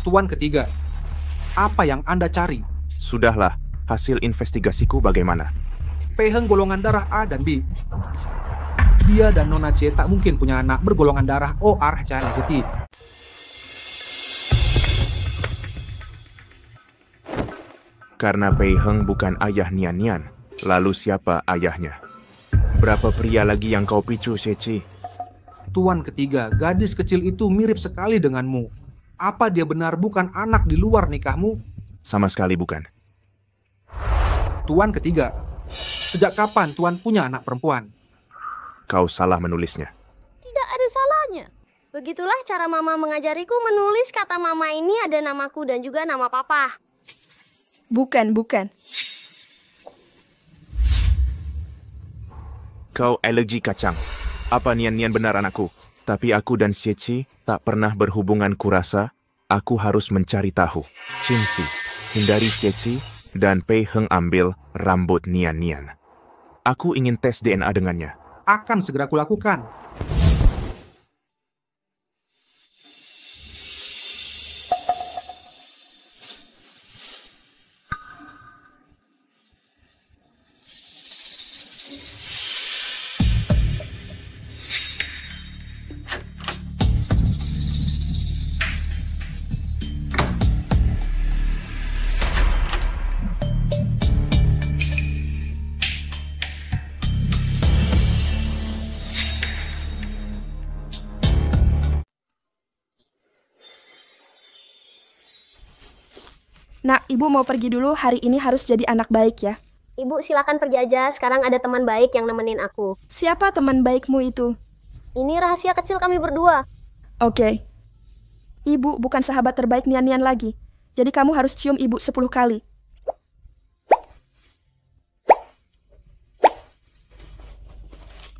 Tuan ketiga, apa yang Anda cari? Sudahlah, hasil investigasiku bagaimana? Pei Heng golongan darah A dan B. Dia dan Nona C tak mungkin punya anak bergolongan darah OR H negatif. Karena Pei Heng bukan ayah Nian Nian, lalu siapa ayahnya? Berapa pria lagi yang kau picu, Sheci? Tuan ketiga, gadis kecil itu mirip sekali denganmu. Apa dia benar bukan anak di luar nikahmu? Sama sekali bukan. Tuan ketiga, sejak kapan Tuan punya anak perempuan? Kau salah menulisnya. Tidak ada salahnya. Begitulah cara mama mengajariku menulis kata mama ini ada namaku dan juga nama papa. Bukan. Kau alergi kacang. Apa Nian Nian benar anakku? Tapi aku dan Sheci tak pernah berhubungan kurasa. Aku harus mencari tahu. Cinsi, hindari Sheci dan Pei Heng ambil rambut Nian Nian. Aku ingin tes DNA dengannya. Akan segera kulakukan. Nak, ibu mau pergi dulu, hari ini harus jadi anak baik ya. Ibu silakan pergi aja, sekarang ada teman baik yang nemenin aku. Siapa teman baikmu itu? Ini rahasia kecil kami berdua. Oke. Ibu bukan sahabat terbaik Nian Nian lagi. Jadi kamu harus cium ibu 10 kali.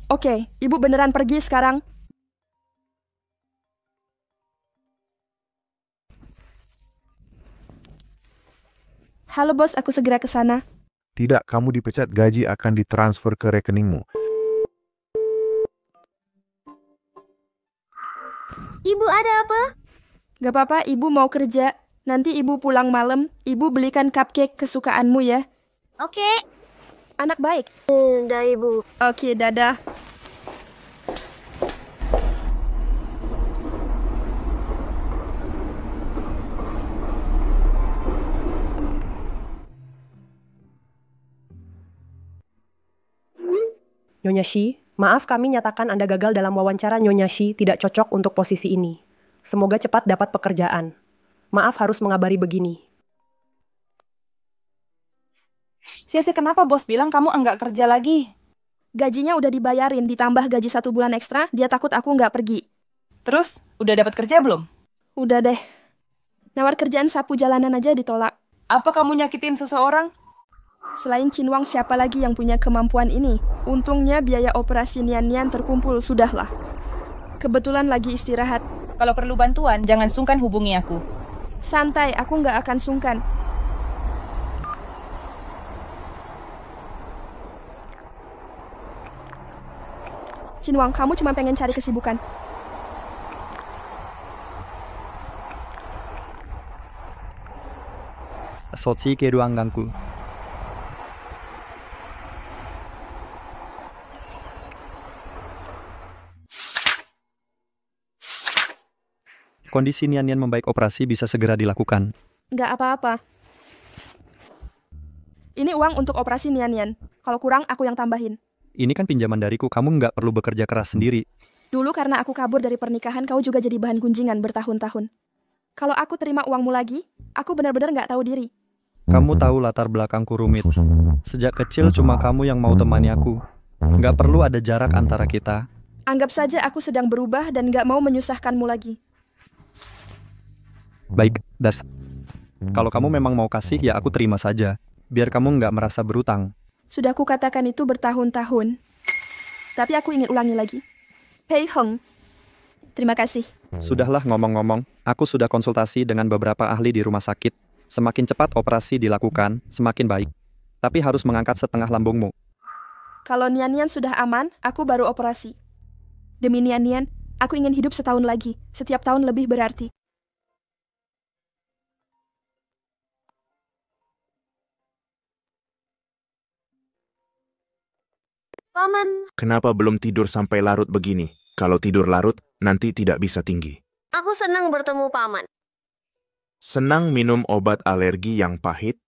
Oke, ibu beneran pergi sekarang. Halo bos, aku segera ke sana. Tidak, kamu dipecat, gaji akan ditransfer ke rekeningmu. Ibu ada apa? Gak apa-apa, ibu mau kerja. Nanti ibu pulang malam, ibu belikan cupcake kesukaanmu ya. Oke. Anak baik. Dah ibu. Oke, dadah. Nyonya Shi, maaf kami nyatakan Anda gagal dalam wawancara. Nyonya Shi tidak cocok untuk posisi ini. Semoga cepat dapat pekerjaan. Maaf harus mengabari begini. Sia-sia, kenapa bos bilang kamu enggak kerja lagi? Gajinya udah dibayarin, ditambah gaji 1 bulan ekstra, dia takut aku nggak pergi. Terus, udah dapat kerja belum? Udah deh. Nawar kerjaan sapu jalanan aja ditolak. Apa kamu nyakitin seseorang? Selain Qinwang, siapa lagi yang punya kemampuan ini? Untungnya biaya operasi Nian Nian terkumpul, sudahlah. Kebetulan lagi istirahat. Kalau perlu bantuan, jangan sungkan hubungi aku. Santai, aku nggak akan sungkan. Chin Wang, kamu cuma pengen cari kesibukan. Sochi ke ruang ganggu. Kondisi Nian Nian membaik, operasi bisa segera dilakukan. Nggak apa-apa. Ini uang untuk operasi Nian Nian. Kalau kurang, aku yang tambahin. Ini kan pinjaman dariku, kamu nggak perlu bekerja keras sendiri. Dulu karena aku kabur dari pernikahan, kau juga jadi bahan gunjingan bertahun-tahun. Kalau aku terima uangmu lagi, aku benar-benar nggak tahu diri. Kamu tahu latar belakangku rumit. Sejak kecil cuma kamu yang mau temani aku. Nggak perlu ada jarak antara kita. Anggap saja aku sedang berubah dan nggak mau menyusahkanmu lagi. Baik, Das. Kalau kamu memang mau kasih, ya aku terima saja. Biar kamu nggak merasa berutang. Sudah kukatakan itu bertahun-tahun. Tapi aku ingin ulangi lagi. Pei Heng. Terima kasih. Sudahlah, ngomong-ngomong, aku sudah konsultasi dengan beberapa ahli di rumah sakit. Semakin cepat operasi dilakukan, semakin baik. Tapi harus mengangkat setengah lambungmu. Kalau Nian Nian sudah aman, aku baru operasi. Demi Nian Nian, aku ingin hidup setahun lagi. Setiap tahun lebih berarti. Paman, Kenapa belum tidur sampai larut begini? Kalau tidur larut, nanti tidak bisa tinggi. aku senang bertemu Paman. Senang minum obat alergi yang pahit?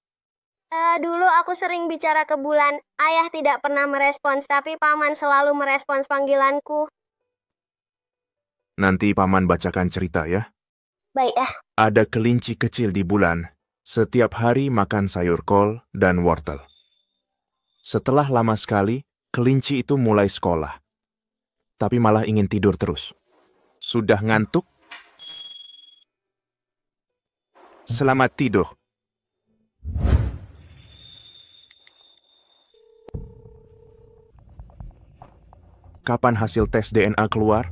Dulu aku sering bicara ke bulan. Ayah tidak pernah merespons, tapi Paman selalu merespons panggilanku. Nanti Paman bacakan cerita ya. Baik ya. Ada kelinci kecil di bulan. Setiap hari makan sayur kol dan wortel. Setelah lama sekali, kelinci itu mulai sekolah. Tapi malah ingin tidur terus. Sudah ngantuk? Selamat tidur. Kapan hasil tes DNA keluar?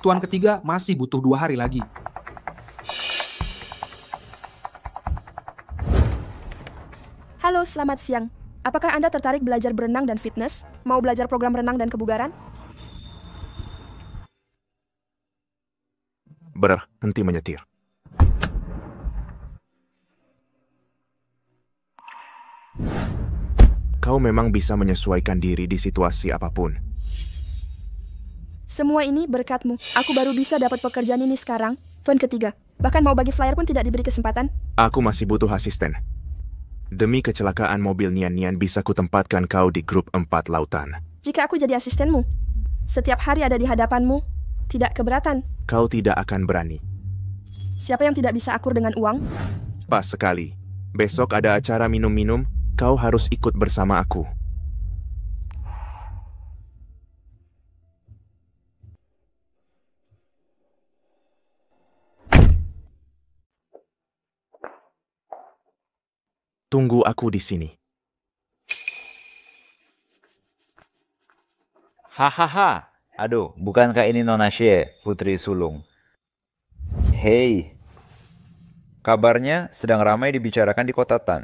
Tuan ketiga masih butuh 2 hari lagi. Halo, selamat siang. Apakah Anda tertarik belajar berenang dan fitness? Mau belajar program renang dan kebugaran? Berhenti menyetir. Kau memang bisa menyesuaikan diri di situasi apapun. Semua ini berkatmu. Aku baru bisa dapat pekerjaan ini sekarang. Tuan ketiga. Bahkan mau bagi flyer pun tidak diberi kesempatan. Aku masih butuh asisten. Demi kecelakaan mobil Nian Nian bisa kutempatkan kau di grup 4 lautan. Jika aku jadi asistenmu, setiap hari ada di hadapanmu, tidak keberatan. Kau tidak akan berani. Siapa yang tidak bisa akur dengan uang? Pas sekali. Besok ada acara minum-minum, kau harus ikut bersama aku. Tunggu aku di sini. Hahaha. Aduh, bukankah ini Nona Xie, Putri Sulung? Hei. Kabarnya sedang ramai dibicarakan di kota Tan.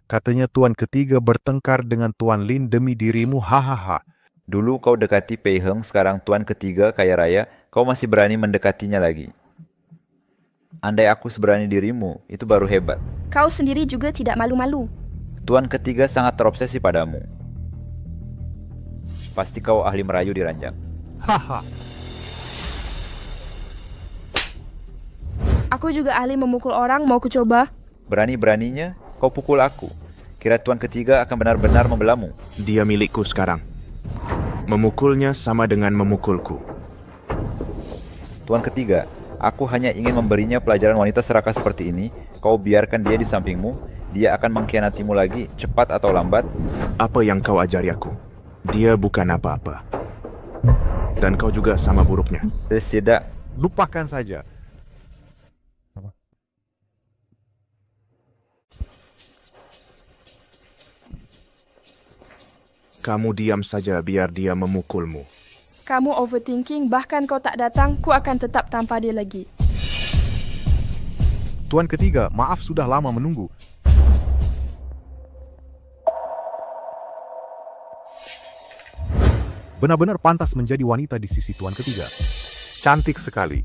Katanya Tuan ketiga bertengkar dengan Tuan Lin demi dirimu, hahaha. Dulu kau dekati Pei Heng, sekarang Tuan ketiga kaya raya, kau masih berani mendekatinya lagi. Andai aku seberani dirimu, itu baru hebat. Kau sendiri juga tidak malu-malu. Tuan ketiga sangat terobsesi padamu. Pasti kau ahli merayu di ranjang. Haha. Aku juga ahli memukul orang, mau ku coba? Berani-beraninya, kau pukul aku. Kira Tuan ketiga akan benar-benar membelamu. Dia milikku sekarang. Memukulnya sama dengan memukulku. Tuan ketiga, aku hanya ingin memberinya pelajaran wanita serakah seperti ini. Kau biarkan dia di sampingmu, dia akan mengkhianatimu lagi, cepat atau lambat. Apa yang kau ajari aku? Dia bukan apa-apa. Dan kau juga sama buruknya. Tidak. Lupakan saja. Kamu diam saja biar dia memukulmu. Kamu overthinking, bahkan kau tak datang, ku akan tetap tanpa dia lagi. Tuan ketiga, maaf sudah lama menunggu. Benar-benar pantas menjadi wanita di sisi Tuan ketiga. Cantik sekali.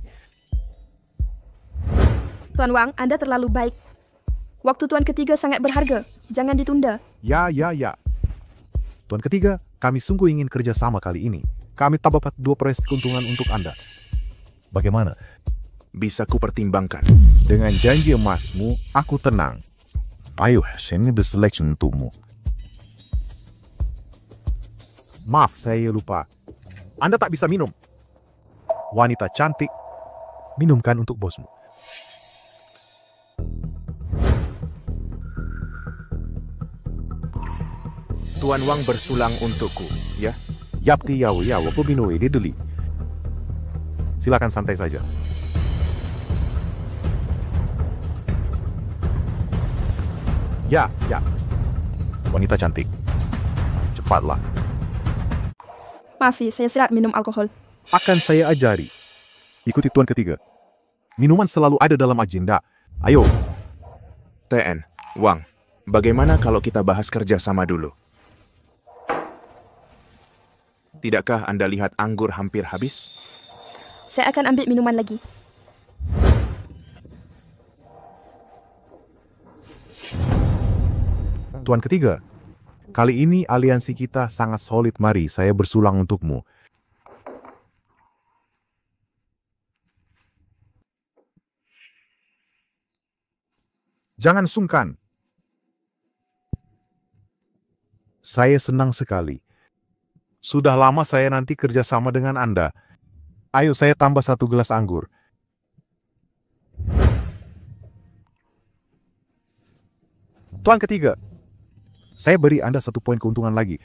Tuan Wang, Anda terlalu baik. Waktu Tuan ketiga sangat berharga. Jangan ditunda. Ya. Tuan ketiga, kami sungguh ingin kerja sama kali ini. Kami tak dapat 2% keuntungan untuk Anda. Bagaimana? Bisa ku pertimbangkan. Dengan janji emasmu, aku tenang. Ayo, sini berseleksi untukmu. Maaf, saya lupa. Anda tak bisa minum. Wanita cantik, minumkan untuk bosmu. Tuan Wang bersulang untukku, ya? Yapti yawo yawo pebino ede duli. Silakan santai saja. Ya. Wanita cantik. Cepatlah. Maafi, saya sirat minum alkohol. Akan saya ajari. Ikuti Tuan ketiga. Minuman selalu ada dalam agenda. Ayo. TN, Wang, bagaimana kalau kita bahas kerjasama dulu? Tidakkah Anda lihat anggur hampir habis? Saya akan ambil minuman lagi. Tuan ketiga, kali ini aliansi kita sangat solid. Mari, saya bersulang untukmu. Jangan sungkan. Saya senang sekali. Sudah lama saya nanti kerjasama dengan Anda. Ayo, saya tambah 1 gelas anggur. Tuan ketiga, saya beri Anda 1 poin keuntungan lagi.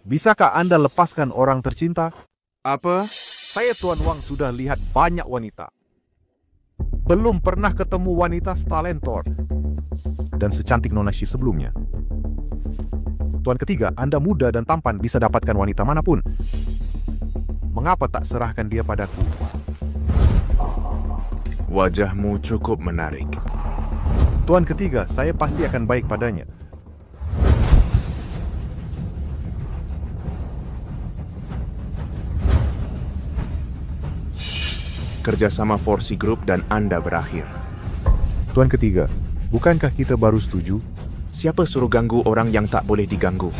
Bisakah Anda lepaskan orang tercinta? Apa? Saya Tuan Wang sudah lihat banyak wanita. Belum pernah ketemu wanita setalentor dan secantik Nona Shi sebelumnya. Tuan ketiga, Anda muda dan tampan, bisa dapatkan wanita manapun. Mengapa tak serahkan dia padaku? Wajahmu cukup menarik. Tuan ketiga, saya pasti akan baik padanya. Kerjasama Forsi Group dan Anda berakhir. Tuan ketiga, bukankah kita baru setuju? Siapa suruh ganggu orang yang tak boleh diganggu?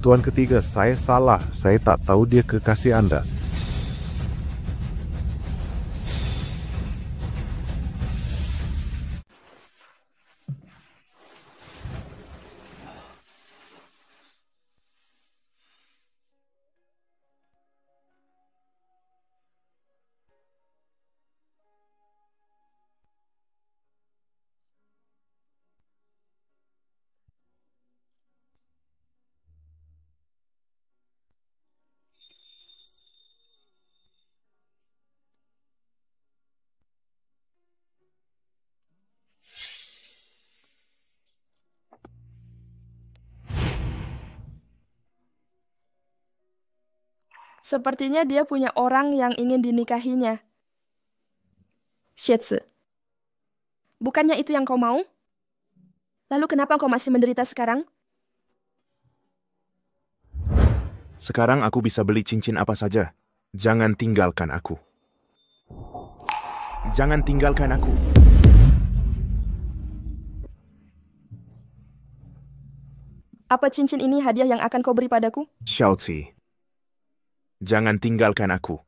Tuan ketiga, saya salah. Saya tak tahu dia kekasih Anda. Sepertinya dia punya orang yang ingin dinikahinya. Shietsu. Bukannya itu yang kau mau? Lalu kenapa kau masih menderita sekarang? Sekarang aku bisa beli cincin apa saja. Jangan tinggalkan aku. Jangan tinggalkan aku. Apa cincin ini hadiah yang akan kau beri padaku? Xiaozi, jangan tinggalkan aku.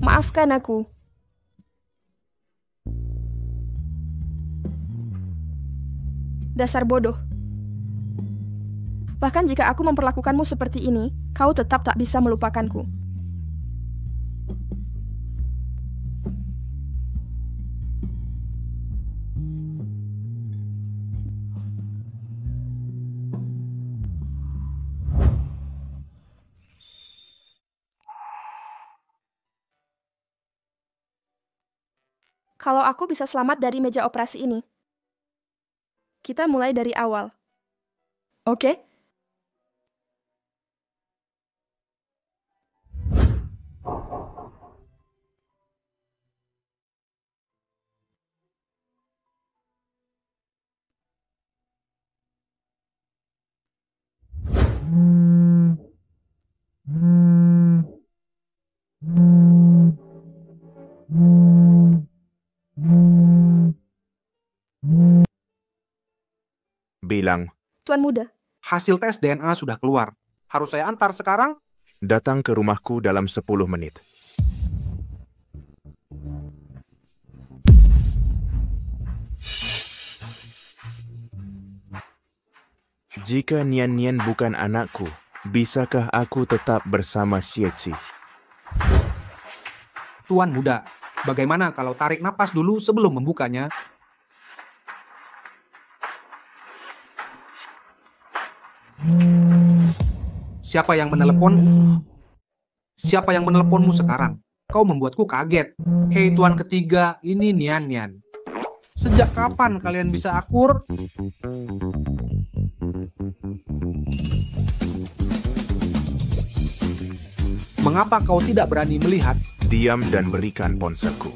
Maafkan aku. Dasar bodoh. Bahkan jika aku memperlakukanmu seperti ini, kau tetap tak bisa melupakanku. Kalau aku bisa selamat dari meja operasi ini, kita mulai dari awal. Oke? bilang, Tuan muda, hasil tes DNA sudah keluar. Harus saya antar sekarang? datang ke rumahku dalam 10 menit. Jika Nian Nian bukan anakku, bisakah aku tetap bersama Xie? Tuan muda, bagaimana kalau tarik napas dulu sebelum membukanya? Siapa yang menelepon? Siapa yang meneleponmu sekarang? Kau membuatku kaget. Hei tuan ketiga, ini Nian Nian. Sejak kapan kalian bisa akur? Mengapa kau tidak berani melihat? Diam dan berikan ponselku.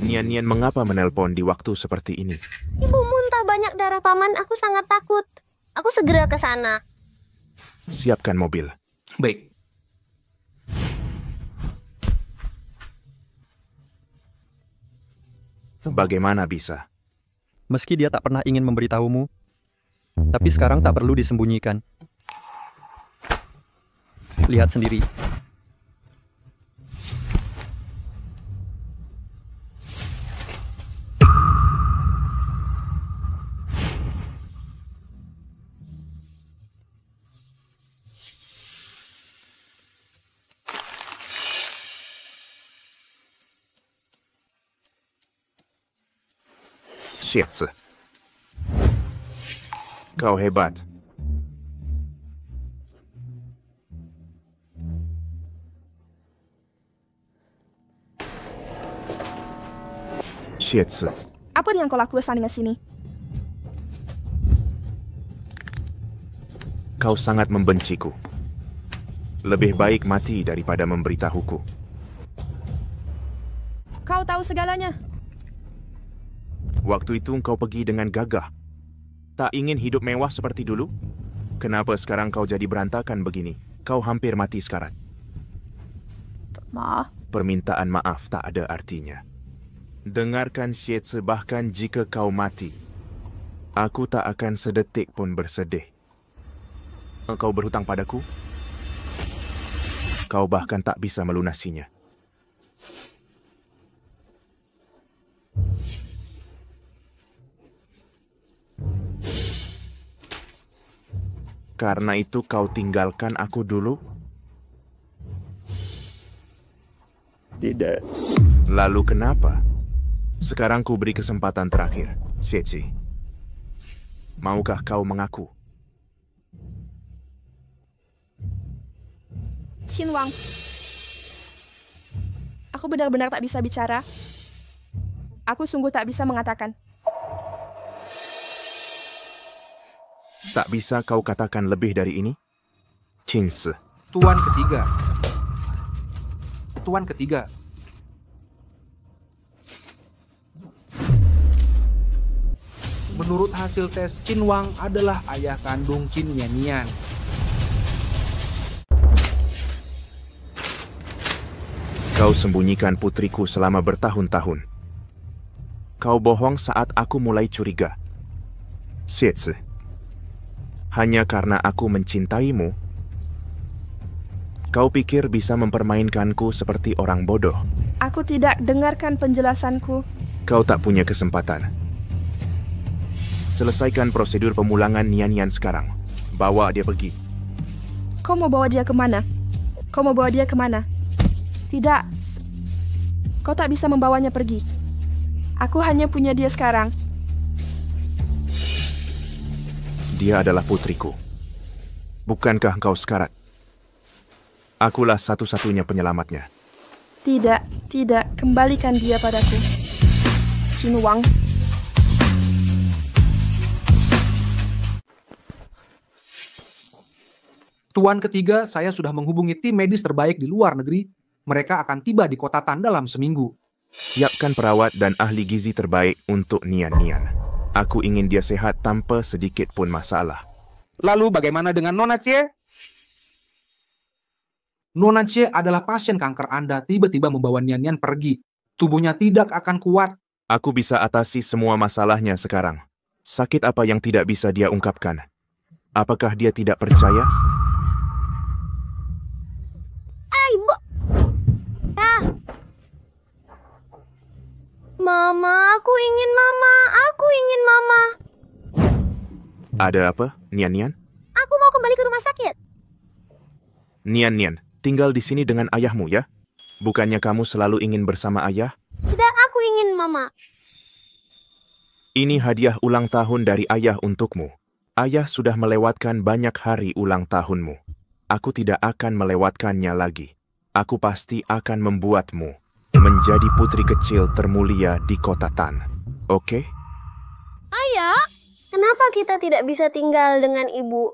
Nian Nian mengapa menelpon di waktu seperti ini? Ibu muntah banyak darah paman, aku sangat takut. Aku segera ke sana. Siapkan mobil. Baik. Bagaimana bisa? Meski dia tak pernah ingin memberitahumu, tapi sekarang tak perlu disembunyikan. Lihat sendiri. Xie, kau hebat. Xie, apa yang kau lakukan dengan sini? kau sangat membenciku. Lebih baik mati daripada memberitahuku. Kau tahu segalanya. Waktu itu kau pergi dengan gagah. Tak ingin hidup mewah seperti dulu? Kenapa sekarang kau jadi berantakan begini? Kau hampir mati sekarat. Maaf. Permintaan maaf tak ada artinya. Dengarkan Xie, bahkan jika kau mati, aku tak akan sedetik pun bersedih. Kau berhutang padaku? Kau bahkan tak bisa melunasinya. Karena itu kau tinggalkan aku dulu? Tidak. Lalu kenapa? Sekarang ku beri kesempatan terakhir, Xie. Maukah kau mengaku? Qin Wang, aku benar-benar tak bisa bicara. Aku sungguh tak bisa mengatakan. Tak bisa kau katakan lebih dari ini? Qin Si. Tuan ketiga. Tuan ketiga. Menurut hasil tes, Qin Wang adalah ayah kandung Qin Nian Nian. Kau sembunyikan putriku selama bertahun-tahun. Kau bohong saat aku mulai curiga. Xie, hanya karena aku mencintaimu, kau pikir bisa mempermainkanku seperti orang bodoh. Aku tidak dengarkan penjelasanku. Kau tak punya kesempatan. Selesaikan prosedur pemulangan Nian Nian sekarang. Bawa dia pergi. Kau mau bawa dia kemana? Kau mau bawa dia kemana? Tidak. Kau tak bisa membawanya pergi. Aku hanya punya dia sekarang. Dia adalah putriku. Bukankah kau sekarat? Akulah satu-satunya penyelamatnya. Tidak, tidak. Kembalikan dia padaku. Qin Wang. Tuan ketiga, saya sudah menghubungi tim medis terbaik di luar negeri. Mereka akan tiba di kota Tan dalam seminggu. Siapkan perawat dan ahli gizi terbaik untuk Nian Nian. Aku ingin dia sehat tanpa sedikit pun masalah. Lalu bagaimana dengan Nona Xie? Nona Xie adalah pasien kanker Anda tiba-tiba membawa Nian Nian pergi. Tubuhnya tidak akan kuat. Aku bisa atasi semua masalahnya sekarang. Sakit apa yang tidak bisa dia ungkapkan? Apakah dia tidak percaya? Ibu. Ah. Mama, aku ingin mama. Aku ingin mama. Ada apa, Nian-Nian? Aku mau kembali ke rumah sakit. Nian-Nian, tinggal di sini dengan ayahmu ya? Bukannya kamu selalu ingin bersama ayah? Tidak, aku ingin mama. Ini hadiah ulang tahun dari ayah untukmu. Ayah sudah melewatkan banyak hari ulang tahunmu. Aku tidak akan melewatkannya lagi. Aku pasti akan membuatmu menjadi putri kecil termulia di kota Tan. Oke? Ayah, kenapa kita tidak bisa tinggal dengan ibu?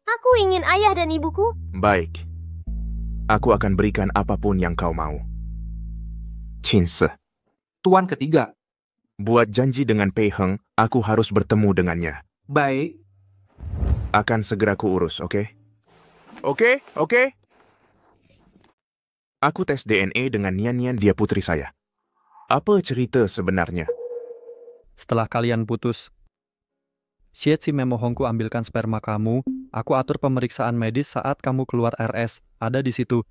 Aku ingin ayah dan ibuku. Baik. Aku akan berikan apapun yang kau mau. Cinse. Tuan ketiga. Buat janji dengan Pei Heng, aku harus bertemu dengannya. Baik. Akan segera kuurus, oke? Oke. Aku tes DNA dengan Nian-Nian, dia putri saya. Apa cerita sebenarnya? Setelah kalian putus, Sietsi memohonku ambilkan sperma kamu. Aku atur pemeriksaan medis saat kamu keluar RS. Ada di situ.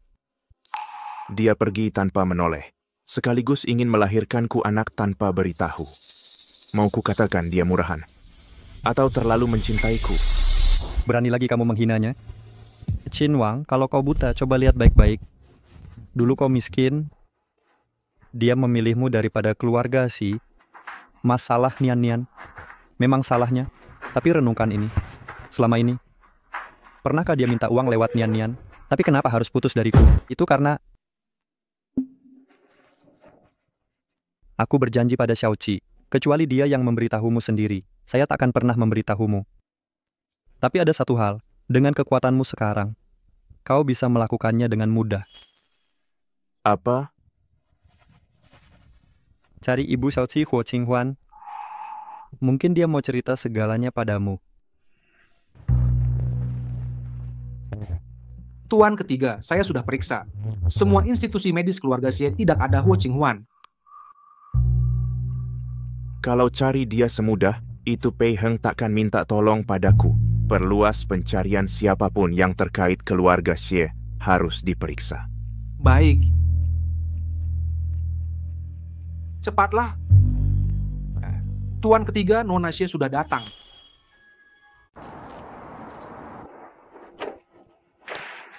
Dia pergi tanpa menoleh. Sekaligus ingin melahirkanku anak tanpa beritahu. Mau ku katakan dia murahan? Atau terlalu mencintaiku? Berani lagi kamu menghinanya? Chin Wang, kalau kau buta, coba lihat baik-baik. Dulu kau miskin, dia memilihmu daripada keluarga sih. Masalah Nian-Nian. Memang salahnya. Tapi renungkan ini. Selama ini, pernahkah dia minta uang lewat Nian-Nian? Tapi kenapa harus putus dariku? Itu karena aku berjanji pada Xiaoqi, kecuali dia yang memberitahumu sendiri. Saya tak akan pernah memberitahumu. Tapi ada satu hal, dengan kekuatanmu sekarang, kau bisa melakukannya dengan mudah. Apa? Cari ibu Xiaoqi Huo Qinghuan. Mungkin dia mau cerita segalanya padamu. Tuan ketiga, saya sudah periksa. Semua institusi medis keluarga Xie tidak ada Huo Qinghuan. Kalau cari dia semudah, itu Pei Heng takkan minta tolong padaku. Perluas pencarian siapapun yang terkait keluarga Xie harus diperiksa. Baik. Cepatlah. Tuan ketiga, Nona Xie sudah datang.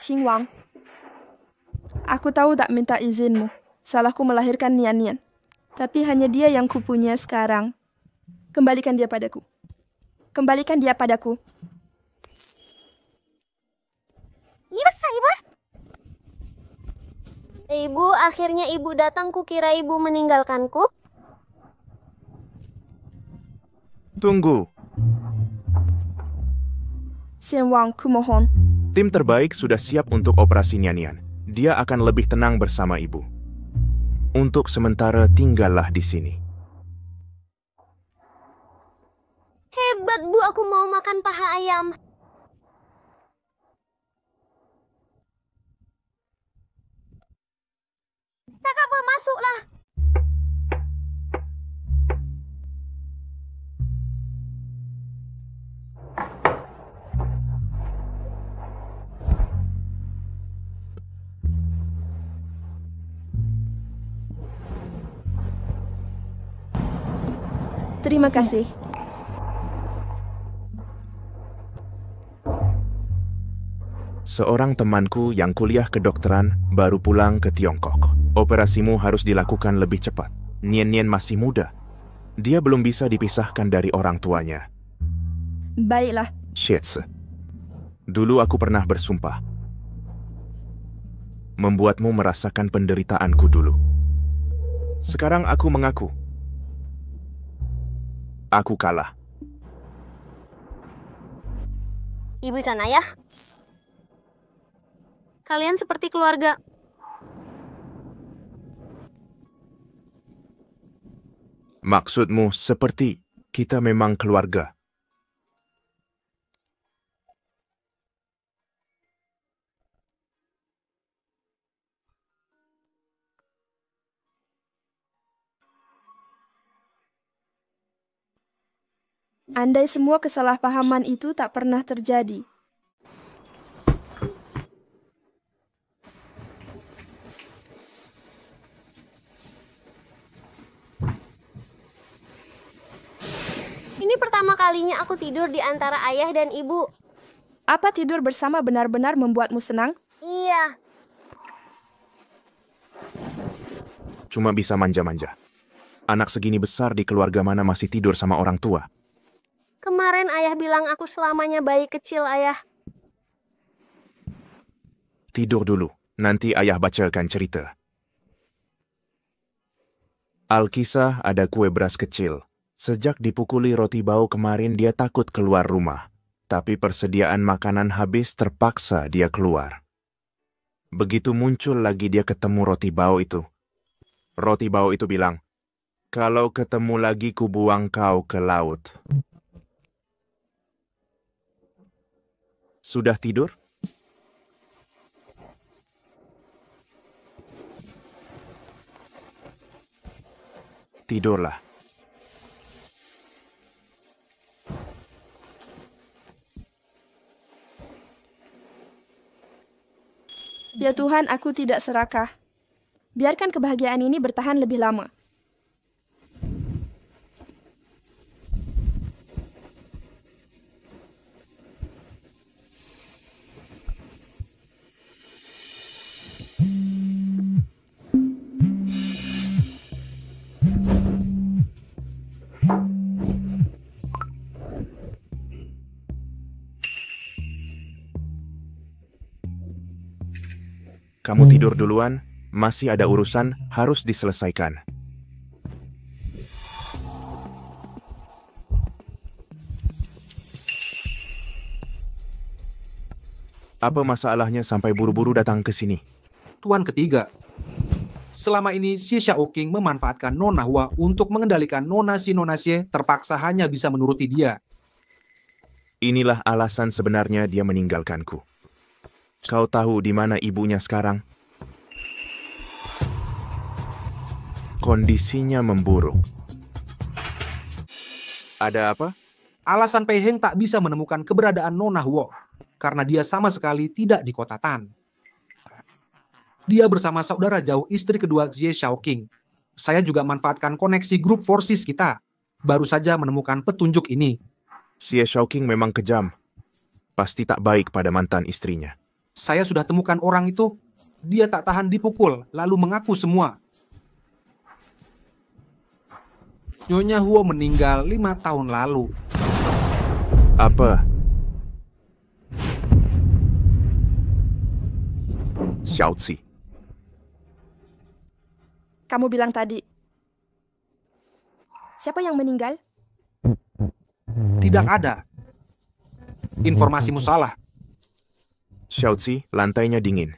Qing Wang, aku tahu tak minta izinmu. Salahku melahirkan Nian-Nian. Tapi hanya dia yang kupunya sekarang. Kembalikan dia padaku. Kembalikan dia padaku. Yes, Ibu. Ibu, akhirnya ibu datang, kukira ibu meninggalkanku. Tunggu. Xian Wang, kumohon. Tim terbaik sudah siap untuk operasi Nian-Nian. Dia akan lebih tenang bersama ibu. Untuk sementara tinggallah di sini. Hebat, Bu. Aku mau makan paha ayam. Tak apa, masuklah. Terima kasih. Seorang temanku yang kuliah kedokteran baru pulang ke Tiongkok. Operasimu harus dilakukan lebih cepat. Nian-Nian masih muda. Dia belum bisa dipisahkan dari orang tuanya. Baiklah. Shit. Dulu aku pernah bersumpah. Membuatmu merasakan penderitaanku dulu. Sekarang aku mengaku. Aku kalah. Ibu dan ayah. Kalian seperti keluarga. Maksudmu seperti kita memang keluarga. Andai semua kesalahpahaman itu tak pernah terjadi. Ini pertama kalinya aku tidur di antara ayah dan ibu. Apa tidur bersama benar-benar membuatmu senang? Iya. Cuma bisa manja-manja. Anak segini besar di keluarga mana masih tidur sama orang tua? Kemarin ayah bilang aku selamanya bayi kecil, ayah. Tidur dulu, nanti ayah bacakan cerita. Alkisah ada kue beras kecil. Sejak dipukuli roti bau kemarin dia takut keluar rumah. Tapi persediaan makanan habis terpaksa dia keluar. Begitu muncul lagi dia ketemu roti bau itu. Roti bau itu bilang, "Kalau ketemu lagi ku buang kau ke laut." Sudah tidur? Tidurlah. Ya Tuhan, aku tidak serakah. Biarkan kebahagiaan ini bertahan lebih lama. Kamu tidur duluan, masih ada urusan harus diselesaikan. Apa masalahnya sampai buru-buru datang ke sini? Tuan ketiga. Selama ini si Xiaoqing memanfaatkan Nona Hua untuk mengendalikan Nona Xie terpaksa hanya bisa menuruti dia. Inilah alasan sebenarnya dia meninggalkanku. Kau tahu di mana ibunya sekarang? Kondisinya memburuk. Ada apa? Alasan Pei Heng tak bisa menemukan keberadaan Nona Hua karena dia sama sekali tidak di kota Tan. Dia bersama saudara jauh istri kedua Xie Xiaoqing. Saya juga manfaatkan koneksi grup forces kita. Baru saja menemukan petunjuk ini. Xie Xiaoqing memang kejam. Pasti tak baik pada mantan istrinya. Saya sudah temukan orang itu. Dia tak tahan dipukul, lalu mengaku semua. Nyonya Huo meninggal 5 tahun lalu. Apa? Xiaozi. Kamu bilang tadi. Siapa yang meninggal? Tidak ada. Informasimu salah. Xiaozi, lantainya dingin.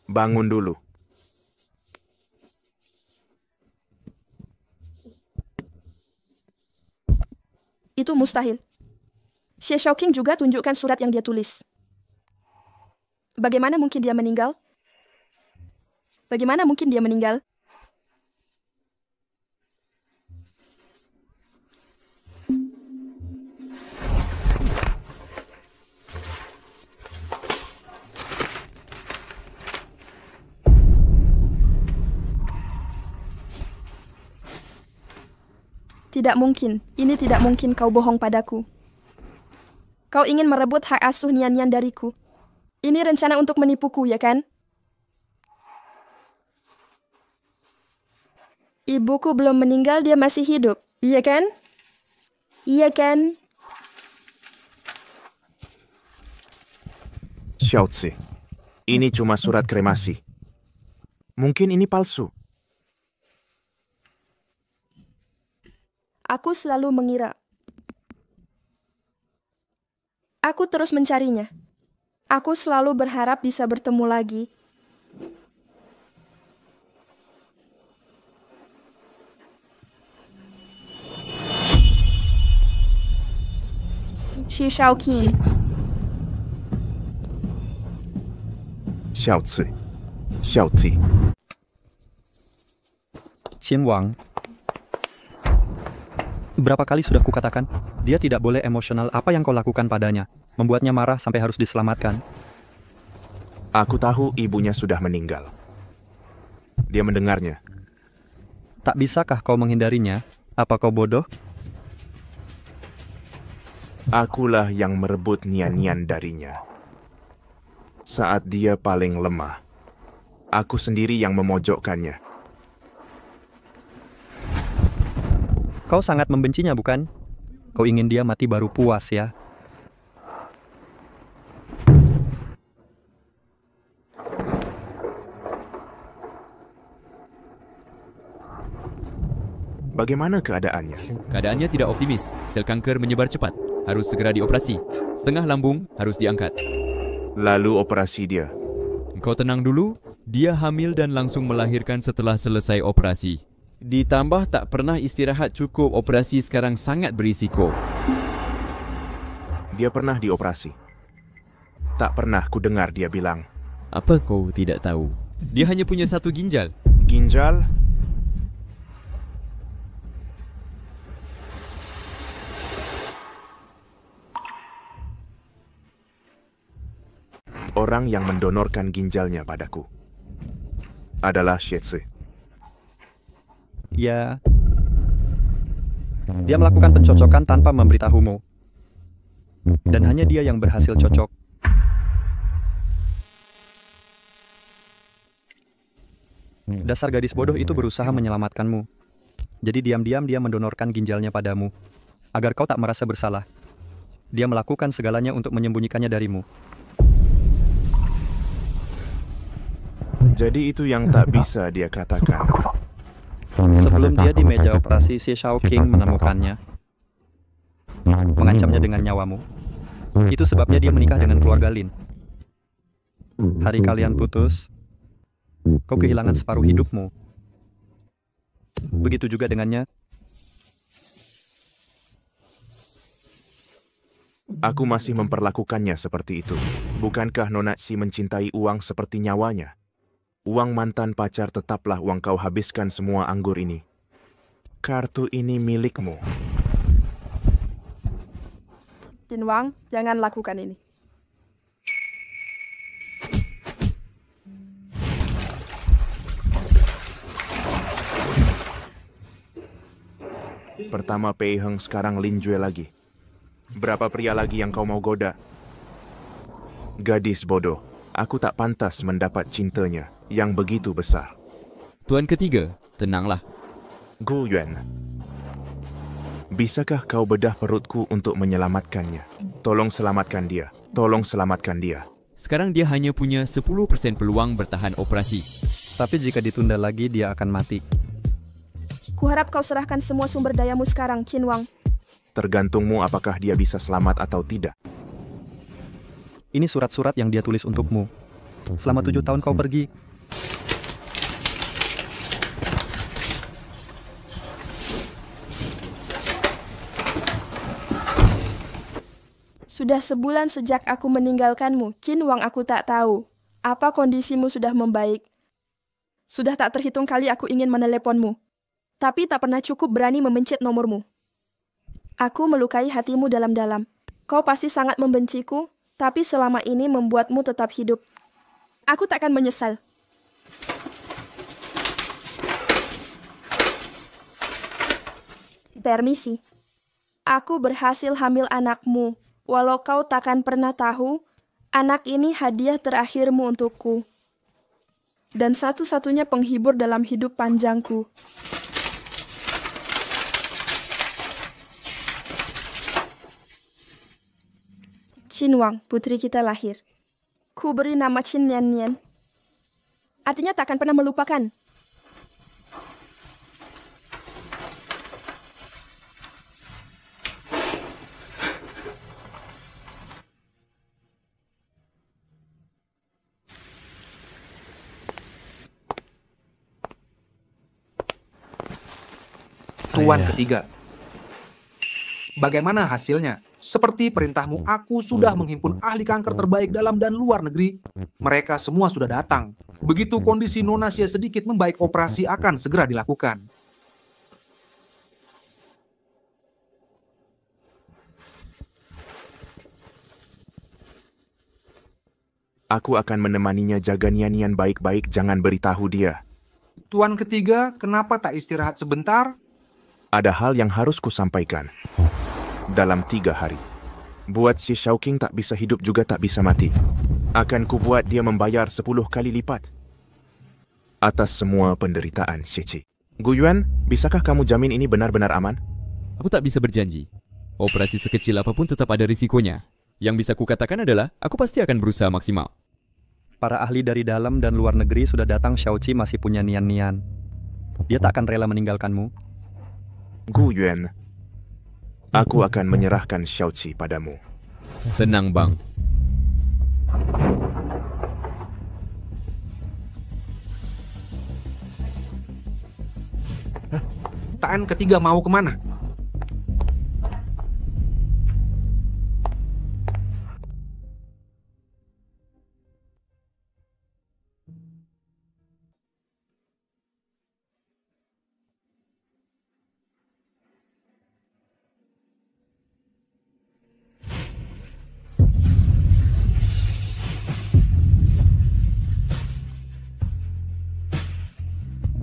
Bangun dulu. Itu mustahil. Xie Xiaoqing juga tunjukkan surat yang dia tulis. Bagaimana mungkin dia meninggal? Bagaimana mungkin dia meninggal? Tidak mungkin. Ini tidak mungkin kau bohong padaku. Kau ingin merebut hak asuh Nian-Nian dariku. Ini rencana untuk menipuku, ya kan? Ibuku belum meninggal, dia masih hidup. Iya kan? Iya kan? Xiaozi, ini cuma surat kremasi. Mungkin ini palsu. Aku selalu mengira. Aku terus mencarinya. Aku selalu berharap bisa bertemu lagi. Xie Xiaoqing. Xiaozi. Qin Wang. Berapa kali sudah kukatakan, Dia tidak boleh emosional. Apa yang kau lakukan padanya membuatnya marah sampai harus diselamatkan. Aku tahu ibunya sudah meninggal. Dia mendengarnya. Tak bisakah kau menghindarinya? Apa kau bodoh? Akulah yang merebut Nian-Nian darinya. Saat dia paling lemah, aku sendiri yang memojokkannya. Kau sangat membencinya, bukan? Kau ingin dia mati baru puas, ya? Bagaimana keadaannya? Keadaannya tidak optimis. Sel kanker menyebar cepat. Harus segera dioperasi. Setengah lambung harus diangkat. Lalu operasi dia. Kau tenang dulu. Dia hamil dan langsung melahirkan setelah selesai operasi. Ditambah tak pernah istirahat cukup. Operasi sekarang sangat berisiko. Dia pernah dioperasi. Tak pernah ku dengar dia bilang. Apa kau tidak tahu? Dia hanya punya satu ginjal. Ginjal? Orang yang mendonorkan ginjalnya padaku adalah Shetse. Ya. Dia melakukan pencocokan tanpa memberitahumu. Dan hanya dia yang berhasil cocok. Dasar gadis bodoh itu berusaha menyelamatkanmu. Jadi diam-diam dia mendonorkan ginjalnya padamu. Agar kau tak merasa bersalah. Dia melakukan segalanya untuk menyembunyikannya darimu. Jadi itu yang tak bisa dia katakan. Sebelum dia di meja operasi, si Shao King menemukannya. Mengancamnya dengan nyawamu. Itu sebabnya dia menikah dengan keluarga Lin. Hari kalian putus, kau kehilangan separuh hidupmu. Begitu juga dengannya. Aku masih memperlakukannya seperti itu. Bukankah Nona Shi mencintai uang seperti nyawanya? Uang mantan pacar tetaplah uang kau habiskan semua anggur ini. Kartu ini milikmu. Qin Wang, jangan lakukan ini. Pertama Pei Heng, sekarang Lin Jue lagi. Berapa pria lagi yang kau mau goda? Gadis bodoh, aku tak pantas mendapat cintanya yang begitu besar. Tuan ketiga, tenanglah. Gu Yuan, bisakah kau bedah perutku untuk menyelamatkannya? Tolong selamatkan dia. Tolong selamatkan dia. Sekarang dia hanya punya 10% peluang bertahan operasi. Tapi jika ditunda lagi, dia akan mati. Kuharap kau serahkan semua sumber dayamu sekarang, Qin Wang. Tergantungmu apakah dia bisa selamat atau tidak. Ini surat-surat yang dia tulis untukmu. Selama 7 tahun kau pergi. Sudah sebulan sejak aku meninggalkanmu, Qin Wang, aku tak tahu. Apa kondisimu sudah membaik? Sudah tak terhitung kali aku ingin meneleponmu. Tapi tak pernah cukup berani memencet nomormu. Aku melukai hatimu dalam-dalam. Kau pasti sangat membenciku, tapi selama ini membuatmu tetap hidup. Aku takkan menyesal. Permisi. Aku berhasil hamil anakmu. Walau kau takkan pernah tahu, anak ini hadiah terakhirmu untukku. Dan satu-satunya penghibur dalam hidup panjangku. Qin Wang, putri kita lahir. Ku beri nama Qin Nian-Nian. Artinya takkan pernah melupakan. Tuan ketiga. Bagaimana hasilnya? Seperti perintahmu, aku sudah menghimpun ahli kanker terbaik dalam dan luar negeri. Mereka semua sudah datang. Begitu kondisi Nona Xie sedikit membaik, operasi akan segera dilakukan. Aku akan menemaninya jaga Nian-Nian baik-baik, jangan beritahu dia. Tuan ketiga, kenapa tak istirahat sebentar? Ada hal yang harus kusampaikan. Dalam 3 hari, buat si Shao King tak bisa hidup juga tak bisa mati. Akan kubuat dia membayar 10 kali lipat atas semua penderitaan Xie. Gu Yuan, bisakah kamu jamin ini benar-benar aman? Aku tak bisa berjanji. Operasi sekecil apapun tetap ada risikonya. Yang bisa kukatakan adalah, aku pasti akan berusaha maksimal. Para ahli dari dalam dan luar negeri sudah datang. Xiaoqi masih punya Nian-Nian. Dia tak akan rela meninggalkanmu. Gu Yuan, aku akan menyerahkan Xiaoqi padamu. Tenang, Bang. Taan ketiga mau kemana?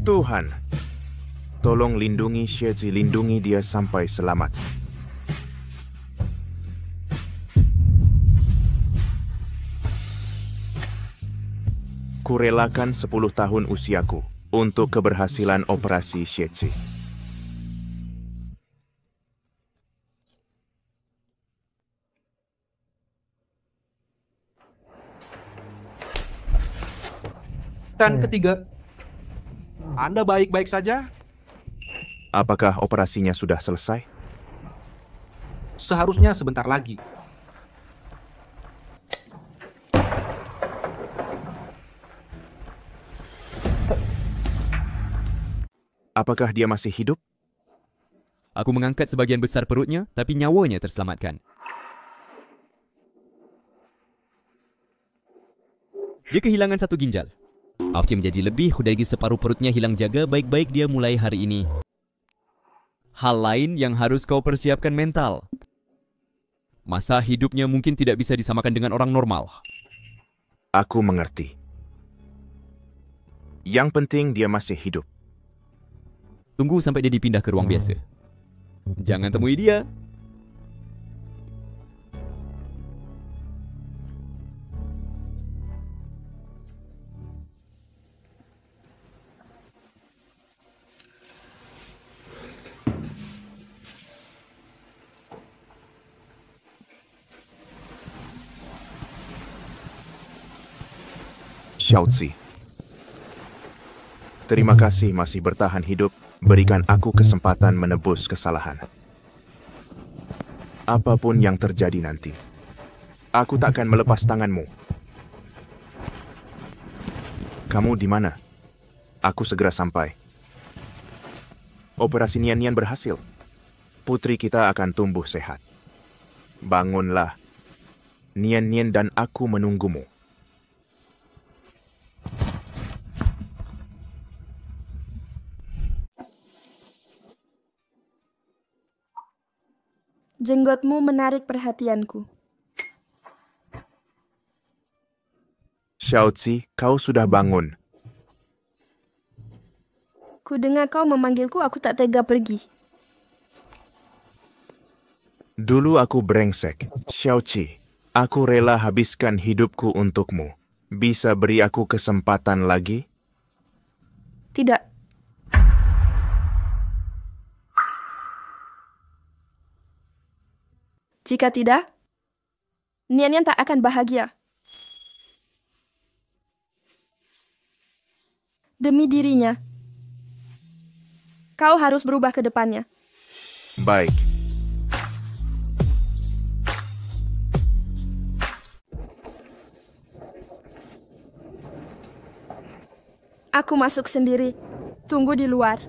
Tuhan, tolong lindungi Xie, lindungi dia sampai selamat. Kurelakan 10 tahun usiaku untuk keberhasilan operasi Xie. Taan ketiga, Anda baik-baik saja? Apakah operasinya sudah selesai? Seharusnya sebentar lagi. Apakah dia masih hidup? Aku mengangkat sebagian besar perutnya, tapi nyawanya terselamatkan. Dia kehilangan 1 ginjal. Afci menjadi lebih dari separuh perutnya hilang jaga baik-baik dia mulai hari ini. Hal lain yang harus kau persiapkan mental. Masa hidupnya mungkin tidak bisa disamakan dengan orang normal. Aku mengerti. Yang penting dia masih hidup. Tunggu sampai dia dipindah ke ruang biasa. Jangan temui dia. Xiaozi, terima kasih masih bertahan hidup, berikan aku kesempatan menebus kesalahan. Apapun yang terjadi nanti, aku tak akan melepas tanganmu. Kamu di mana? Aku segera sampai. Operasi Nian-Nian berhasil. Putri kita akan tumbuh sehat. Bangunlah. Nian-Nian dan aku menunggumu. Jenggotmu menarik perhatianku. Xiaozi, kau sudah bangun. Ku dengar kau memanggilku, aku tak tega pergi. Dulu aku brengsek. Xiaozi, aku rela habiskan hidupku untukmu. Bisa beri aku kesempatan lagi? Tidak. Jika tidak, Nian-Nian tak akan bahagia. Demi dirinya, kau harus berubah ke depannya. Baik. Aku masuk sendiri. Tunggu di luar.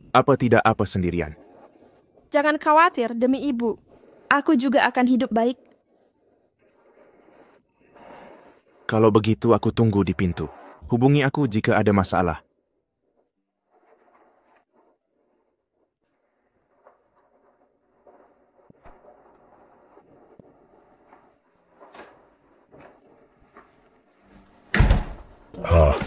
Apa tidak apa sendirian? Jangan khawatir demi ibu. Aku juga akan hidup baik. Kalau begitu aku tunggu di pintu. Hubungi aku jika ada masalah. Hah.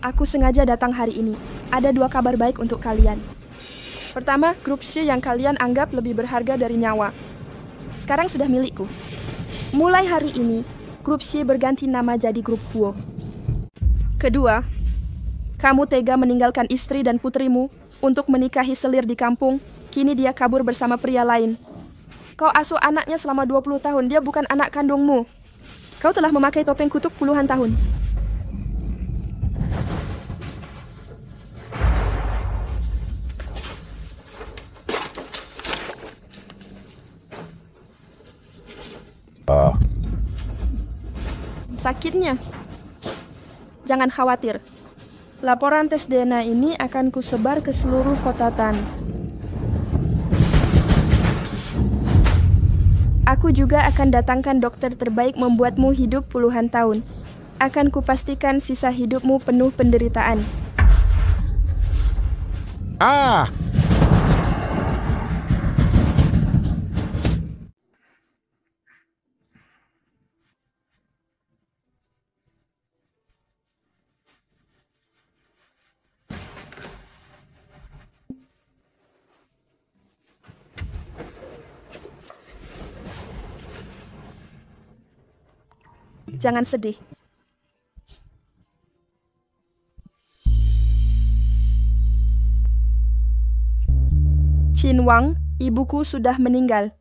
Aku sengaja datang hari ini. Ada 2 kabar baik untuk kalian. Pertama, grup C yang kalian anggap lebih berharga dari nyawa. Sekarang sudah milikku. Mulai hari ini, grup C berganti nama jadi grup Huo. Kedua, kamu tega meninggalkan istri dan putrimu untuk menikahi selir di kampung. Kini dia kabur bersama pria lain. Kau asuh anaknya selama 20 tahun. Dia bukan anak kandungmu. Kau telah memakai topeng kutuk puluhan tahun. Sakitnya? Jangan khawatir. Laporan tes DNA ini akan kusebar ke seluruh kota Tan. Aku juga akan datangkan dokter terbaik membuatmu hidup puluhan tahun. Akan kupastikan sisa hidupmu penuh penderitaan. Jangan sedih. Qin Wang, ibuku sudah meninggal.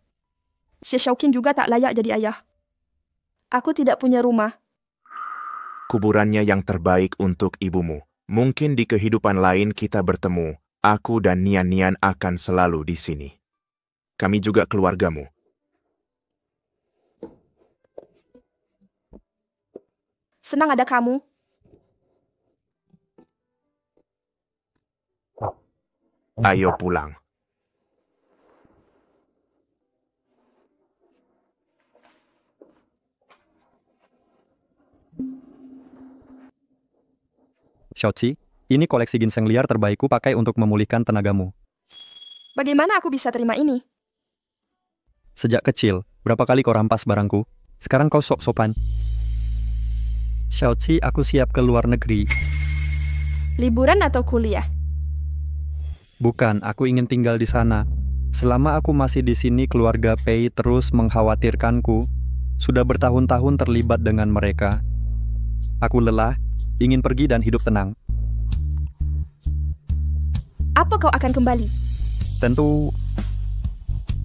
Xie Shaoqin juga tak layak jadi ayah. Aku tidak punya rumah. Kuburannya yang terbaik untuk ibumu. Mungkin di kehidupan lain kita bertemu. Aku dan Nian Nian akan selalu di sini. Kami juga keluargamu. Senang ada kamu. Ayo pulang. Xiaoqi, ini koleksi ginseng liar terbaikku pakai untuk memulihkan tenagamu. Bagaimana aku bisa terima ini? Sejak kecil, berapa kali kau rampas barangku? Sekarang kau sok-sopan. Xiaoqi, aku siap ke luar negeri. Liburan atau kuliah? Bukan, aku ingin tinggal di sana. Selama aku masih di sini, keluarga Pei terus mengkhawatirkanku. Sudah bertahun-tahun terlibat dengan mereka. Aku lelah, ingin pergi dan hidup tenang. Apa kau akan kembali? Tentu,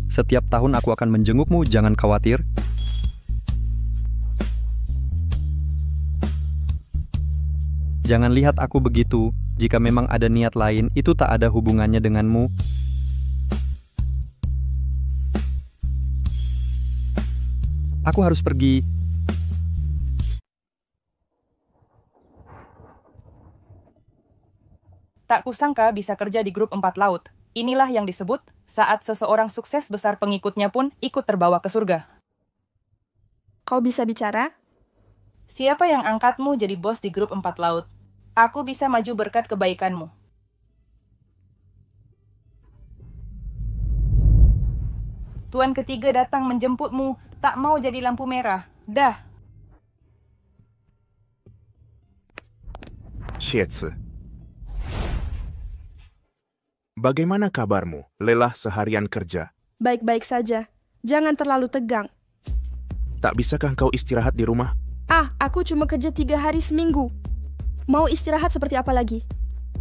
setiap tahun aku akan menjengukmu, jangan khawatir. Jangan lihat aku begitu. Jika memang ada niat lain, itu tak ada hubungannya denganmu. Aku harus pergi. Tak kusangka bisa kerja di grup 4 laut. Inilah yang disebut saat seseorang sukses besar pengikutnya pun ikut terbawa ke surga. Kau bisa bicara? Siapa yang angkatmu jadi bos di grup 4 laut? Aku bisa maju berkat kebaikanmu. Tuan ketiga datang menjemputmu, tak mau jadi lampu merah. Dah. Xiezi. Bagaimana kabarmu? Lelah seharian kerja. Baik-baik saja. Jangan terlalu tegang. Tak bisakah kau istirahat di rumah? Aku cuma kerja 3 hari seminggu. Mau istirahat seperti apa lagi?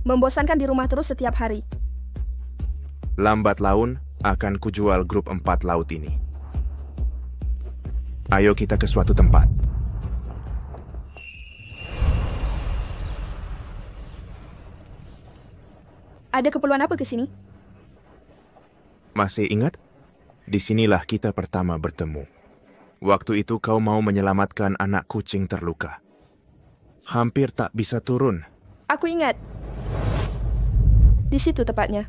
Membosankan di rumah terus setiap hari. Lambat laun akan kujual grup 4 laut ini. Ayo kita ke suatu tempat. Ada keperluan apa ke sini? Masih ingat? Disinilah kita pertama bertemu. Waktu itu kau mau menyelamatkan anak kucing terluka. Hampir tak bisa turun. Aku ingat. Di situ tepatnya.